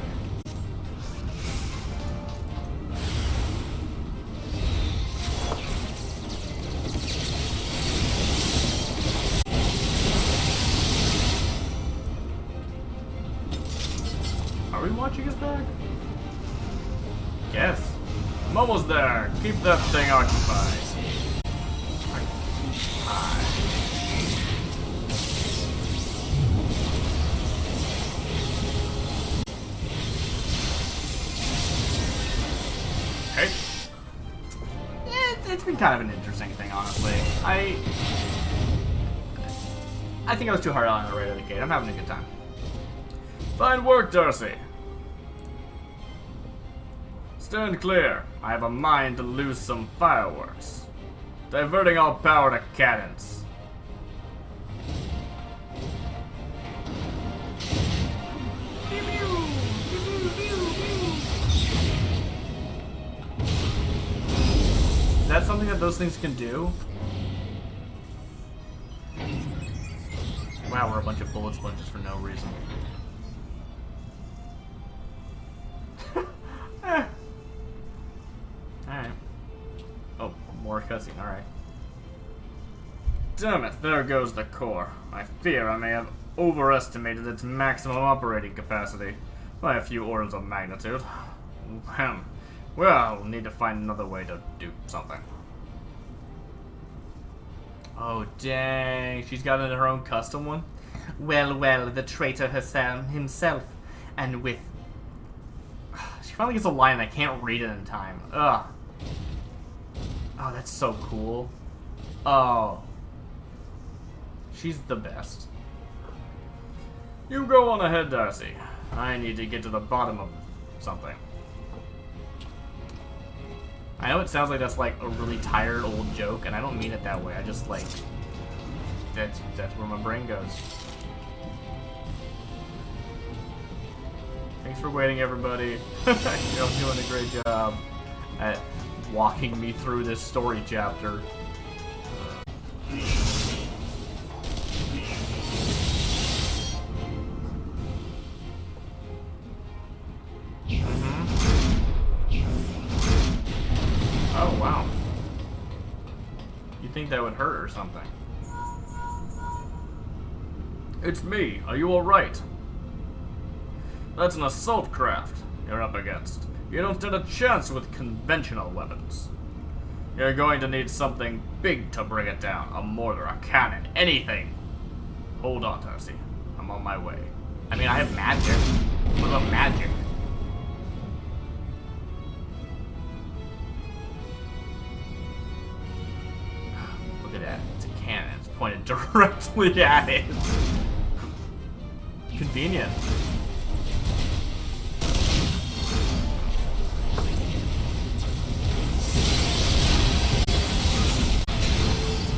Are we watching his back? Yes. I'm almost there. Keep that thing occupied. Okay. It's been kind of an interesting thing, honestly. I think I was too hard on the right of the gate. I'm having a good time. Fine work, Darcy. Stand clear. I have a mind to lose some fireworks. Diverting all power to cannons. Is that something that those things can do? Wow, we're a bunch of bullet sponges for no reason. Alright. Oh, more cutscene, alright. Damn it, there goes the core. I fear I may have overestimated its maximum operating capacity by a few orders of magnitude. Well, we'll need to find another way to do something. Oh, dang. She's got her own custom one? Well, well, the traitor himself, and with... She finally gets a line and I can't read it in time. Ugh. Oh, that's so cool. Oh. She's the best. You go on ahead, Darcy. I need to get to the bottom of something. I know it sounds like that's like a really tired old joke, and I don't mean it that way. I just like... That's where my brain goes. Thanks for waiting, everybody. You're doing a great job at walking me through this story chapter. Oh, wow. You'd think that would hurt or something. It's me. Are you alright? That's an assault craft you're up against. You don't stand a chance with conventional weapons. You're going to need something big to bring it down. A mortar, a cannon, anything. Hold on, Darcy. I'm on my way. I mean, I have magic. What about magic? Look at that. It's a cannon. It's pointed directly at it. Convenient.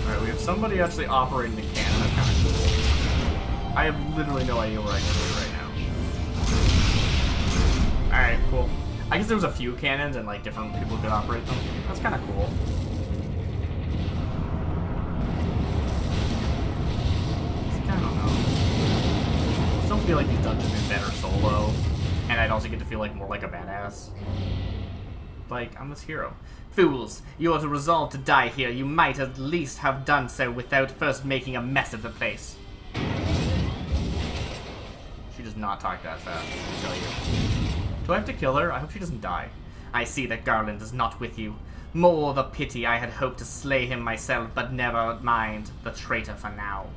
Alright, we have somebody actually operating the cannon. That's kind of cool. I have literally no idea where I can be right now. Alright, cool. I guess there was a few cannons and like different people could operate them. That's kind of cool. I don't know. I still feel like these dungeons are better solo, and I'd also get to feel like more like a badass. Like, I'm this hero. Fools, you are to resolve to die here. You might at least have done so without first making a mess of the place. She does not talk that fast, I tell you. Do I have to kill her? I hope she doesn't die. I see that Garland is not with you. More the pity. I had hoped to slay him myself, but never mind the traitor for now.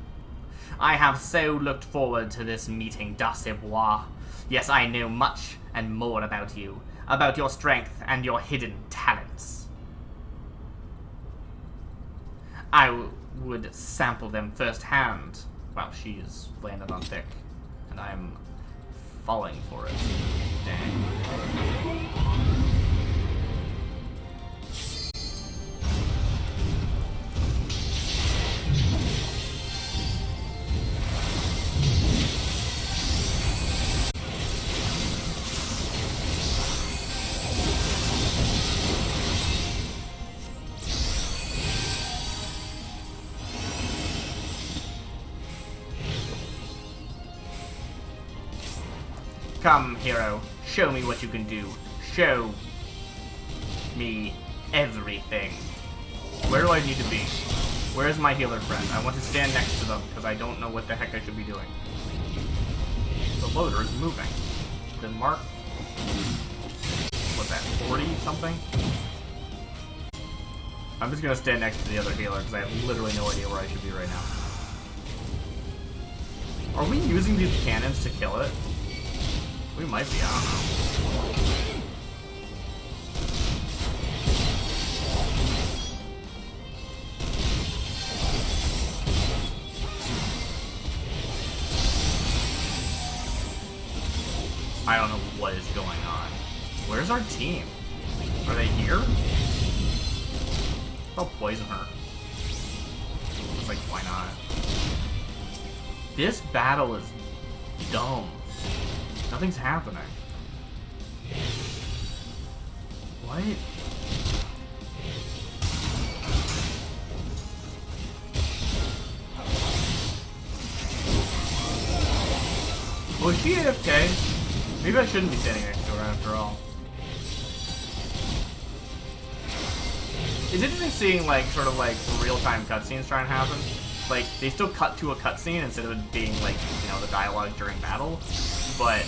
I have so looked forward to this meeting, DarcyBits. Yes, I know much and more about you, about your strength and your hidden talents. I would sample them firsthand Wow, she is landed on thick. And I'm falling for it. Dang. Come, hero. Show me what you can do. Show me everything. Where do I need to be? Where's my healer friend? I want to stand next to them, because I don't know what the heck I should be doing. The loader is moving. The mark... What's that, 40 something? I'm just going to stand next to the other healer, because I have literally no idea where I should be right now. Are we using these cannons to kill it? We might be, I don't know. I don't know what is going on. Where's our team? Are they here? I'll poison her. It's like, why not? This battle is dumb. Nothing's happening. What? Was she AFK? Maybe I shouldn't be standing next to her after all. It's interesting seeing, like, sort of like real-time cutscenes trying to happen. Like, they still cut to a cutscene instead of it being, like, you know, the dialogue during battle. But,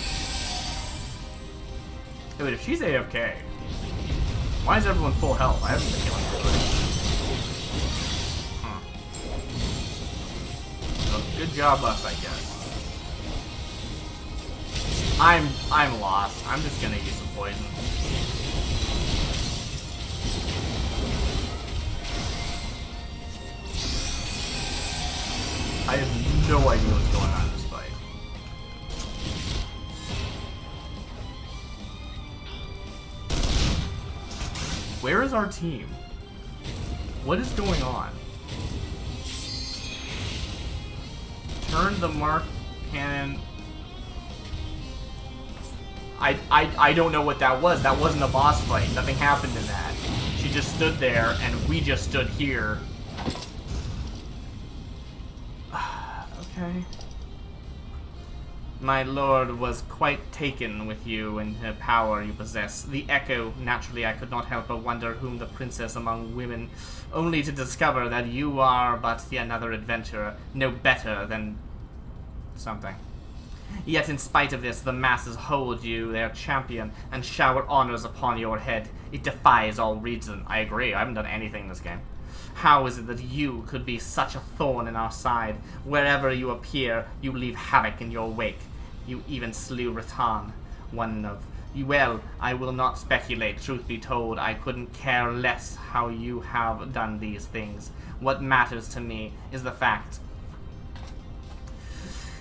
dude, if she's AFK, why is everyone full health? I haven't been healing everybody. So, good job, us, I guess. I'm lost. I'm just gonna use some poison. I have no idea what's going on in this fight. Where is our team? What is going on? Turn the mark cannon. I don't know what that was. That wasn't a boss fight. Nothing happened in that. She just stood there, and we just stood here. Okay. My lord was quite taken with you and the power you possess. The echo, naturally I could not help but wonder whom the princess among women, only to discover that you are but yet another adventurer, no better than something. Yet in spite of this, the masses hold you their champion and shower honors upon your head. It defies all reason. I agree, I haven't done anything in this game. How is it that you could be such a thorn in our side? Wherever you appear, you leave havoc in your wake. You even slew Ratan, one of... Well, I will not speculate, truth be told. I couldn't care less how you have done these things. What matters to me is the fact.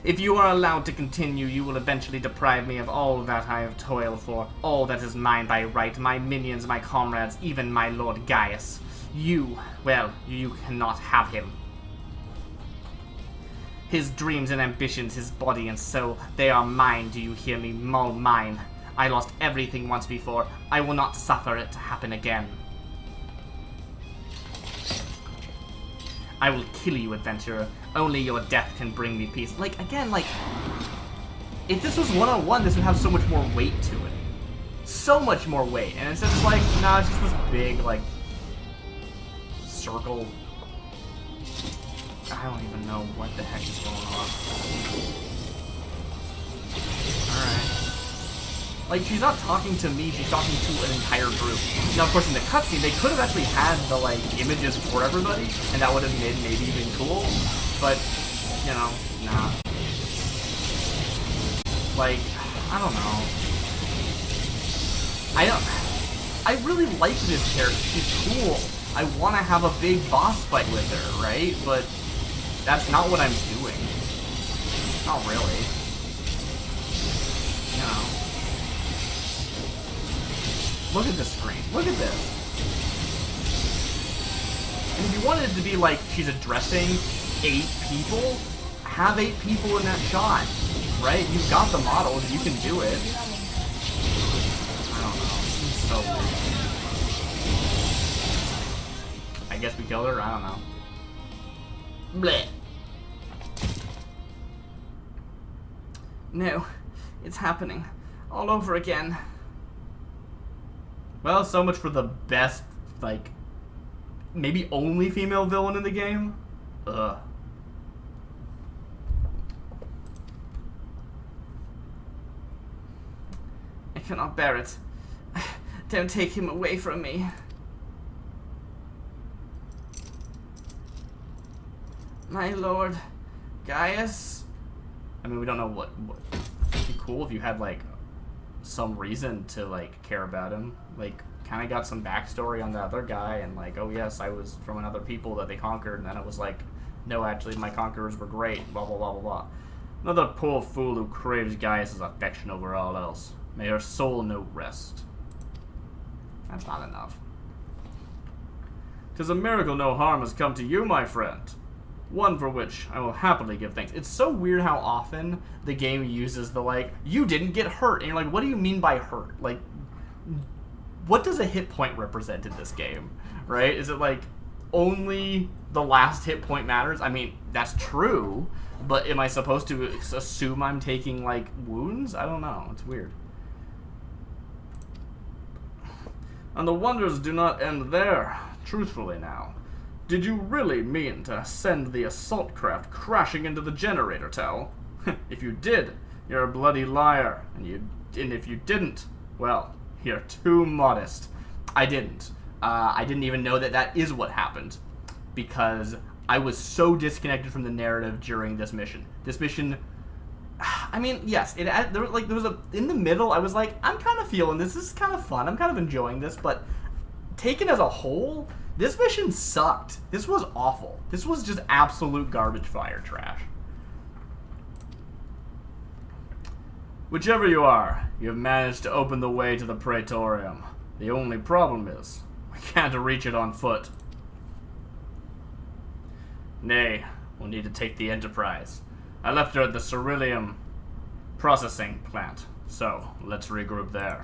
If you are allowed to continue, you will eventually deprive me of all that I have toiled for, all that is mine by right, my minions, my comrades, even my Lord Gaius. You, well, you cannot have him. His dreams and ambitions, his body and soul, they are mine, do you hear me? All mine. I lost everything once before. I will not suffer it to happen again. I will kill you, adventurer. Only your death can bring me peace. Like, again, like, if this was one-on-one, this would have so much more weight to it. So much more weight. And instead it's like, nah, it's just this big, like, circle. I don't even know what the heck is going on. Alright. Like, she's not talking to me, she's talking to an entire group. Now, of course, in the cutscene, they could have actually had the, like, images for everybody, and that would have made maybe even cool. But, you know, nah. Like, I don't know. I really like this character. She's cool. I want to have a big boss fight with her, right? But that's not what I'm doing. Not really. You know. Look at this screen. Look at this. And if you wanted it to be like she's addressing 8 people, have 8 people in that shot, right? You've got the models, you can do it. I don't know. It's so weird. I guess we killed her? I don't know. Blech. No, it's happening. All over again. Well, so much for the best, like, maybe only female villain in the game? Ugh. I cannot bear it. Don't take him away from me. My lord, Gaius? I mean, we don't know what it'd be cool if you had, like, some reason to, like, care about him. Like, kind of got some backstory on the other guy, and, like, oh yes, I was from another people that they conquered, and then it was like, no, actually, my conquerors were great, blah, blah, blah, blah, blah. Another poor fool who craves Gaius' affection over all else. May her soul know rest. That's not enough. 'Tis a miracle no harm has come to you, my friend. One for which I will happily give thanks. It's so weird how often the game uses the, like, you didn't get hurt. And you're like, what do you mean by hurt? Like, what does a hit point represent in this game? Right? Is it, like, only the last hit point matters? I mean, that's true. But am I supposed to assume I'm taking, like, wounds? I don't know. It's weird. And the wonders do not end there. Truthfully now. Did you really mean to send the assault craft crashing into the generator, Tell? If you did, you're a bloody liar. And if you didn't, well, you're too modest. I didn't. I didn't even know that that is what happened. Because I was so disconnected from the narrative during this mission. This mission... I mean, yes, there was in the middle, I was like, I'm kind of feeling this. This is kind of fun. I'm kind of enjoying this. But taken as a whole... This mission sucked. This was awful. This was just absolute garbage fire trash. Whichever you are, you have managed to open the way to the Praetorium. The only problem is, we can't reach it on foot. Nay, we'll need to take the Enterprise. I left her at the Ceruleum processing plant, so let's regroup there.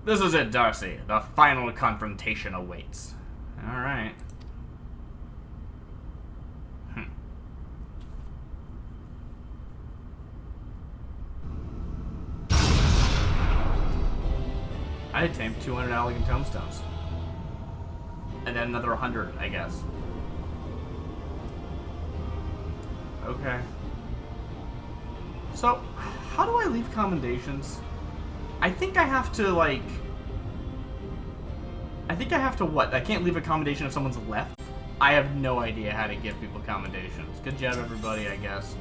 This is it, Darcy. The final confrontation awaits. Alright. I tamed 200 elegant tomestones. And then another 100, I guess. Okay. So, how do I leave commendations? I think I have to, like... I think I have to what? I can't leave a commendation if someone's left? I have no idea how to give people commendations. Good job, everybody, I guess.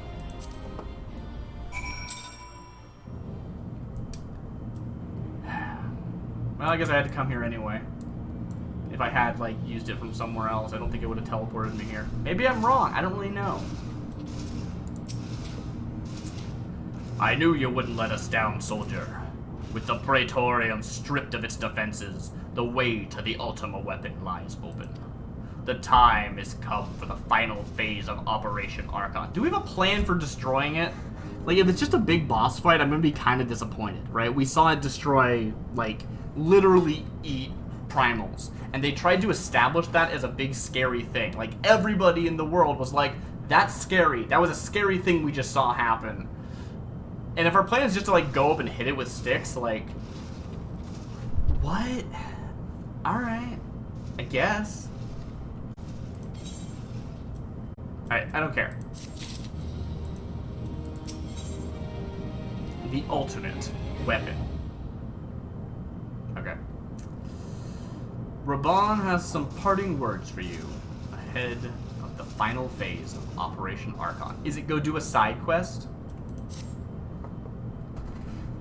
Well, I guess I had to come here anyway. If I had, like, used it from somewhere else, I don't think it would have teleported me here. Maybe I'm wrong. I don't really know. I knew you wouldn't let us down, soldier. With the Praetorium stripped of its defenses, the way to the Ultima weapon lies open. The time has come for the final phase of Operation Archon. Do we have a plan for destroying it? Like, if it's just a big boss fight, I'm gonna be kind of disappointed, right? We saw it destroy, like, literally eat primals. And they tried to establish that as a big scary thing. Like, everybody in the world was like, that's scary. That was a scary thing we just saw happen. And if our plan is just to, like, go up and hit it with sticks, like... What? Alright. I guess. Alright, I don't care. The ultimate weapon. Okay. Reborn has some parting words for you ahead of the final phase of Operation Archon. Is it go do a side quest?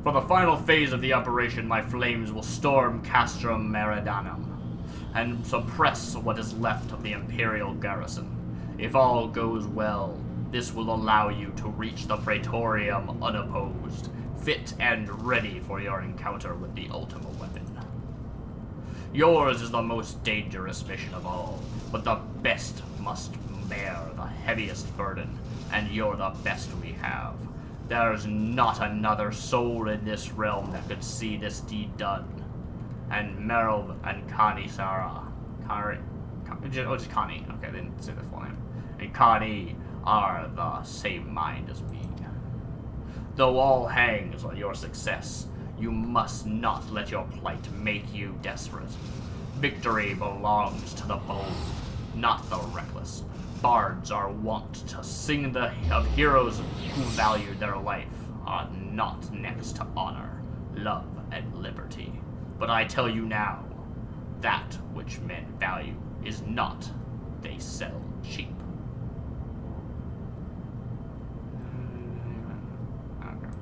For the final phase of the operation, my flames will storm Castrum Meridanum and suppress what is left of the Imperial garrison. If all goes well, This will allow you to reach the Praetorium unopposed, fit and ready for your encounter with the Ultima weapon. Yours is the most dangerous mission of all, but the best must bear the heaviest burden, and you're the best we have. There's not another soul in this realm that could see this deed done. And Merylv and Connie just Connie. Okay, they didn't say the full name. And Connie are the same mind as me. Though all hangs on your success, you must not let your plight make you desperate. Victory belongs to the bold, not the reckless. Bards are wont to sing of heroes who valued their life are not next to honor, love, and liberty. But I tell you now, that which men value is not they sell cheap. Okay.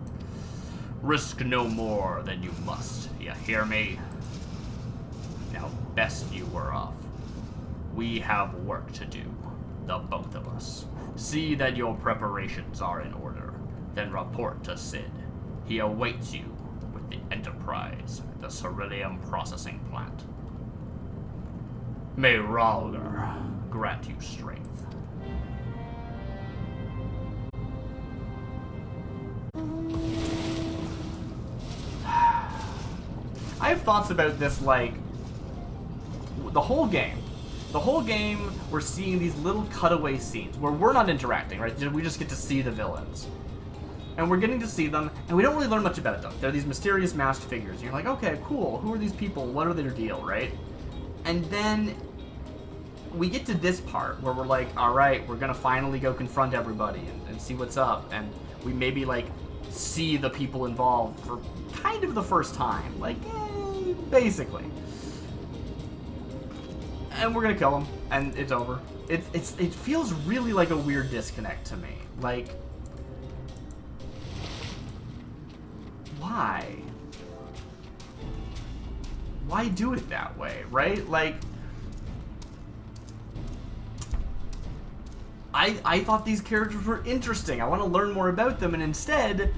Risk no more than you must, you hear me? Now best you were off. We have work to do, the both of us. See that your preparations are in order, then report to Sid. He awaits you with the Enterprise, the Ceruleum processing plant. May Ralgar grant you strength. I have thoughts about this, like, the whole game. The whole game, we're seeing these little cutaway scenes where we're not interacting, right? We just get to see the villains. And we're getting to see them, and we don't really learn much about them. They're these mysterious masked figures. And you're like, okay, cool. Who are these people? What are their deal, right? And then we get to this part where we're like, all right, we're going to finally go confront everybody and see what's up. And we maybe, like, see the people involved for kind of the first time. Like, basically. And we're going to kill them, and it's over. It feels really like a weird disconnect to me. Like, why? Why do it that way, right? Like, I thought these characters were interesting. I want to learn more about them, and instead,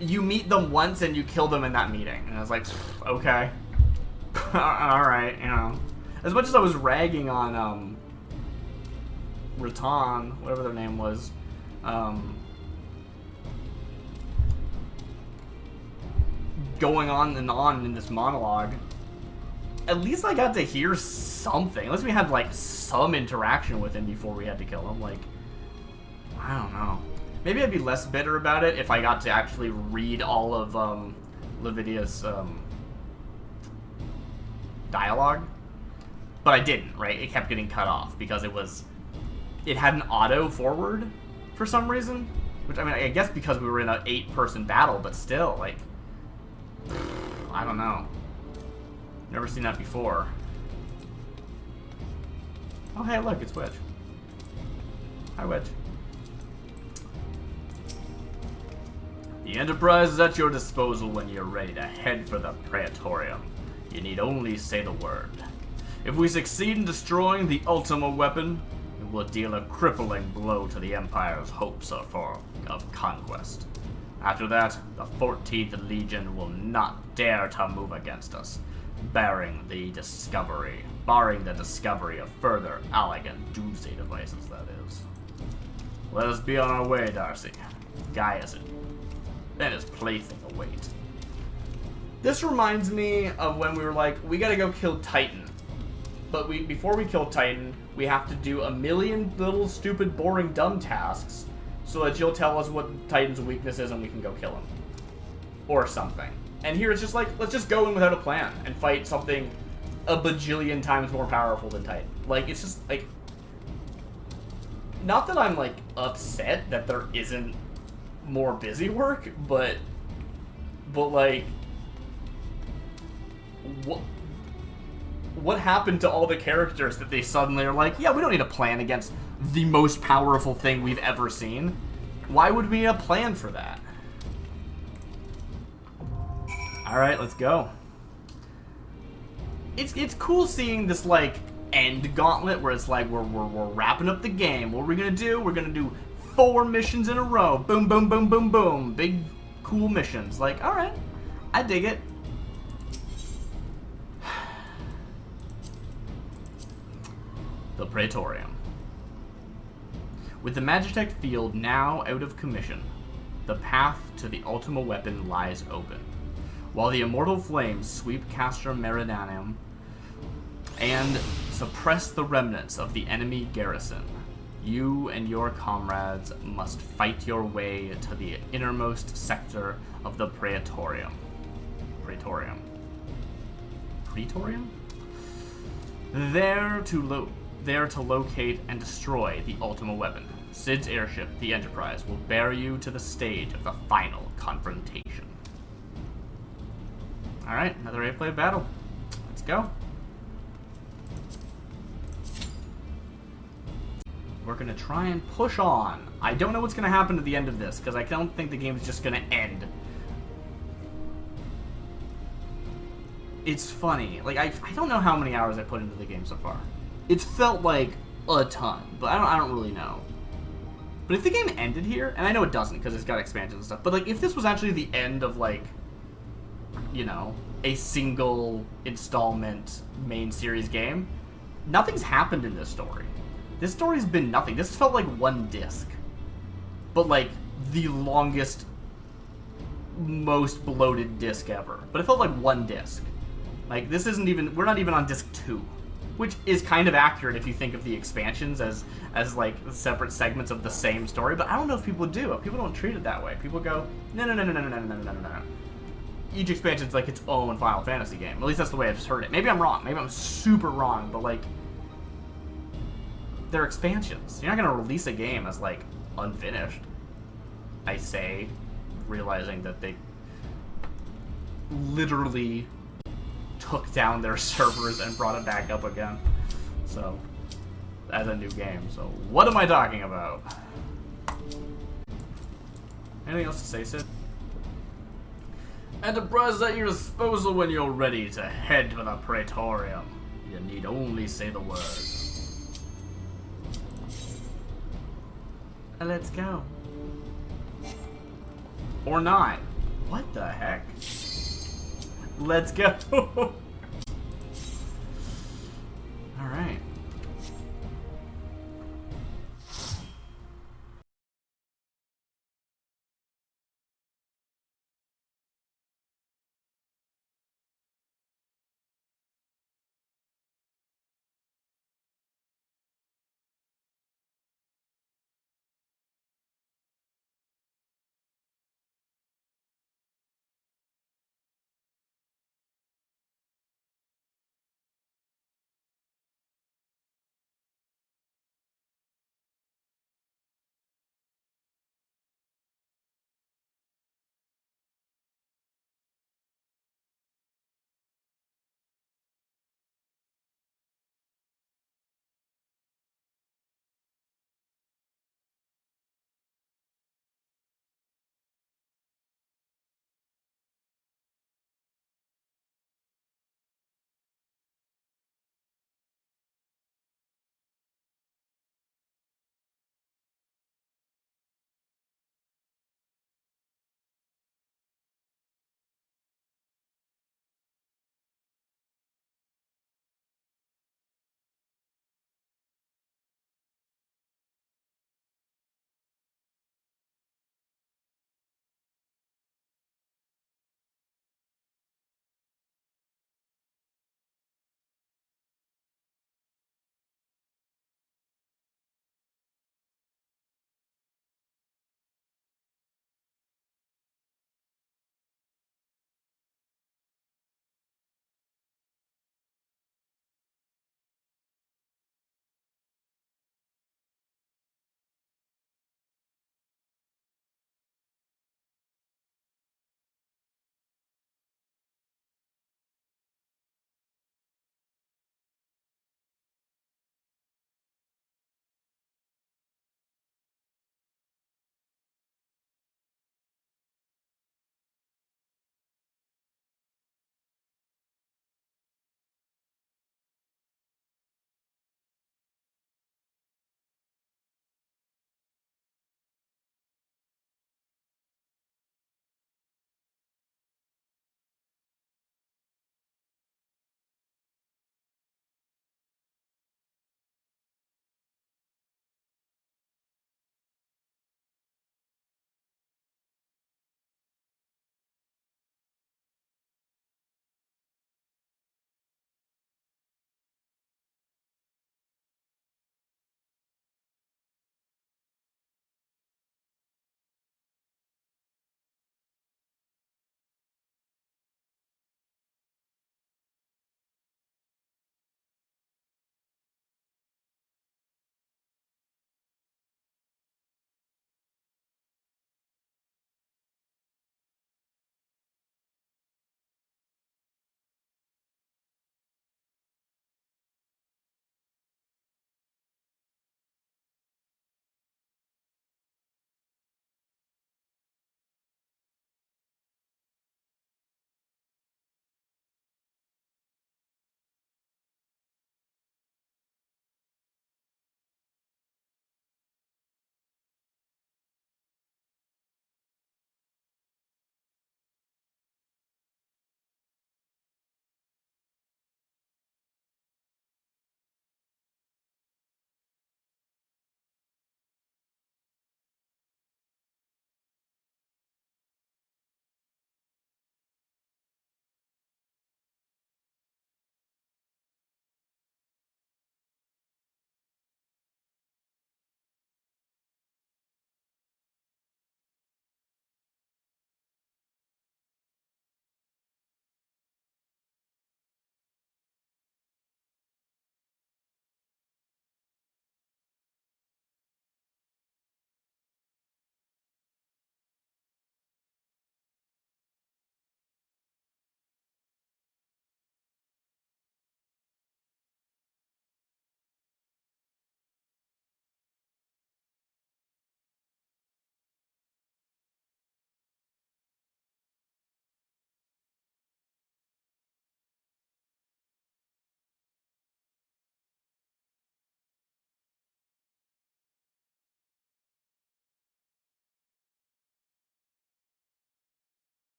you meet them once and you kill them in that meeting. And I was like, okay. Alright, you know. As much as I was ragging on, Raton, whatever their name was, going on and on in this monologue, at least I got to hear something. At least we had, like, some interaction with him before we had to kill him. Like, I don't know. Maybe I'd be less bitter about it if I got to actually read all of, Lavidia's, dialogue. But I didn't, right? It kept getting cut off because it had an auto forward for some reason. Which, I mean, I guess because we were in an 8-person battle, but still, like, I don't know. Never seen that before. Oh, hey, look, it's Wedge. Hi, Wedge. The Enterprise is at your disposal when you're ready to head for the Praetorium. You need only say the word. If we succeed in destroying the Ultima weapon, it will deal a crippling blow to the Empire's hopes of conquest. After that, the 14th Legion will not dare to move against us, barring the discovery of further elegant doomsday devices, that is. Let us be on our way, Darcy. Gaius and his plaything await. This reminds me of when we were like, we gotta go kill Titan. But before we kill Titan, we have to do a million little stupid, boring, dumb tasks so that you'll tell us what Titan's weakness is and we can go kill him. Or something. And here it's just like, let's just go in without a plan and fight something a bajillion times more powerful than Titan. Like, it's just, like... Not that I'm, like, upset that there isn't more busy work, but like... What happened to all the characters that they suddenly are like, yeah, we don't need a plan against the most powerful thing we've ever seen? Why would we need a plan for that? Alright, let's go. It's cool seeing this, like, end gauntlet where it's like, we're wrapping up the game. What are we gonna do? We're gonna do 4 missions in a row. Boom, boom, boom, boom, boom. Big, cool missions. Like, alright. I dig it. The Praetorium. With the Magitech field now out of commission, the path to the Ultima weapon lies open. While the immortal flames sweep Castra Meridianum and suppress the remnants of the enemy garrison, you and your comrades must fight your way to the innermost sector of the Praetorium. Praetorium? There to locate and destroy the Ultima weapon. Sid's airship, the Enterprise, will bear you to the stage of the final confrontation. Alright, another 8-player battle. Let's go. We're gonna try and push on. I don't know what's gonna happen at the end of this, because I don't think the game is just gonna end. It's funny. Like, I don't know how many hours I put into the game so far. It's felt like a ton, but I don't really know. But if the game ended here, and I know it doesn't because it's got expansions and stuff, but like if this was actually the end of like, you know, a single installment main series game, nothing's happened in this story. This story's been nothing. This felt like one disc. But like the longest, most bloated disc ever. But it felt like one disc. Like this isn't even, we're not even on disc 2. Which is kind of accurate if you think of the expansions as like separate segments of the same story, but I don't know if people do. People don't treat it that way. People go, no. Each expansion's like its own Final Fantasy game. At least that's the way I've heard it. Maybe I'm wrong. Maybe I'm super wrong, but like, they're expansions. You're not gonna release a game as like unfinished. I say, realizing that they literally took down their servers and brought it back up again. So, as a new game. So, what am I talking about? Anything else to say, Sid? Enterprise at your disposal when you're ready to head to the Praetorium. You need only say the word. Let's go. Or not. What the heck? Let's go. Alright.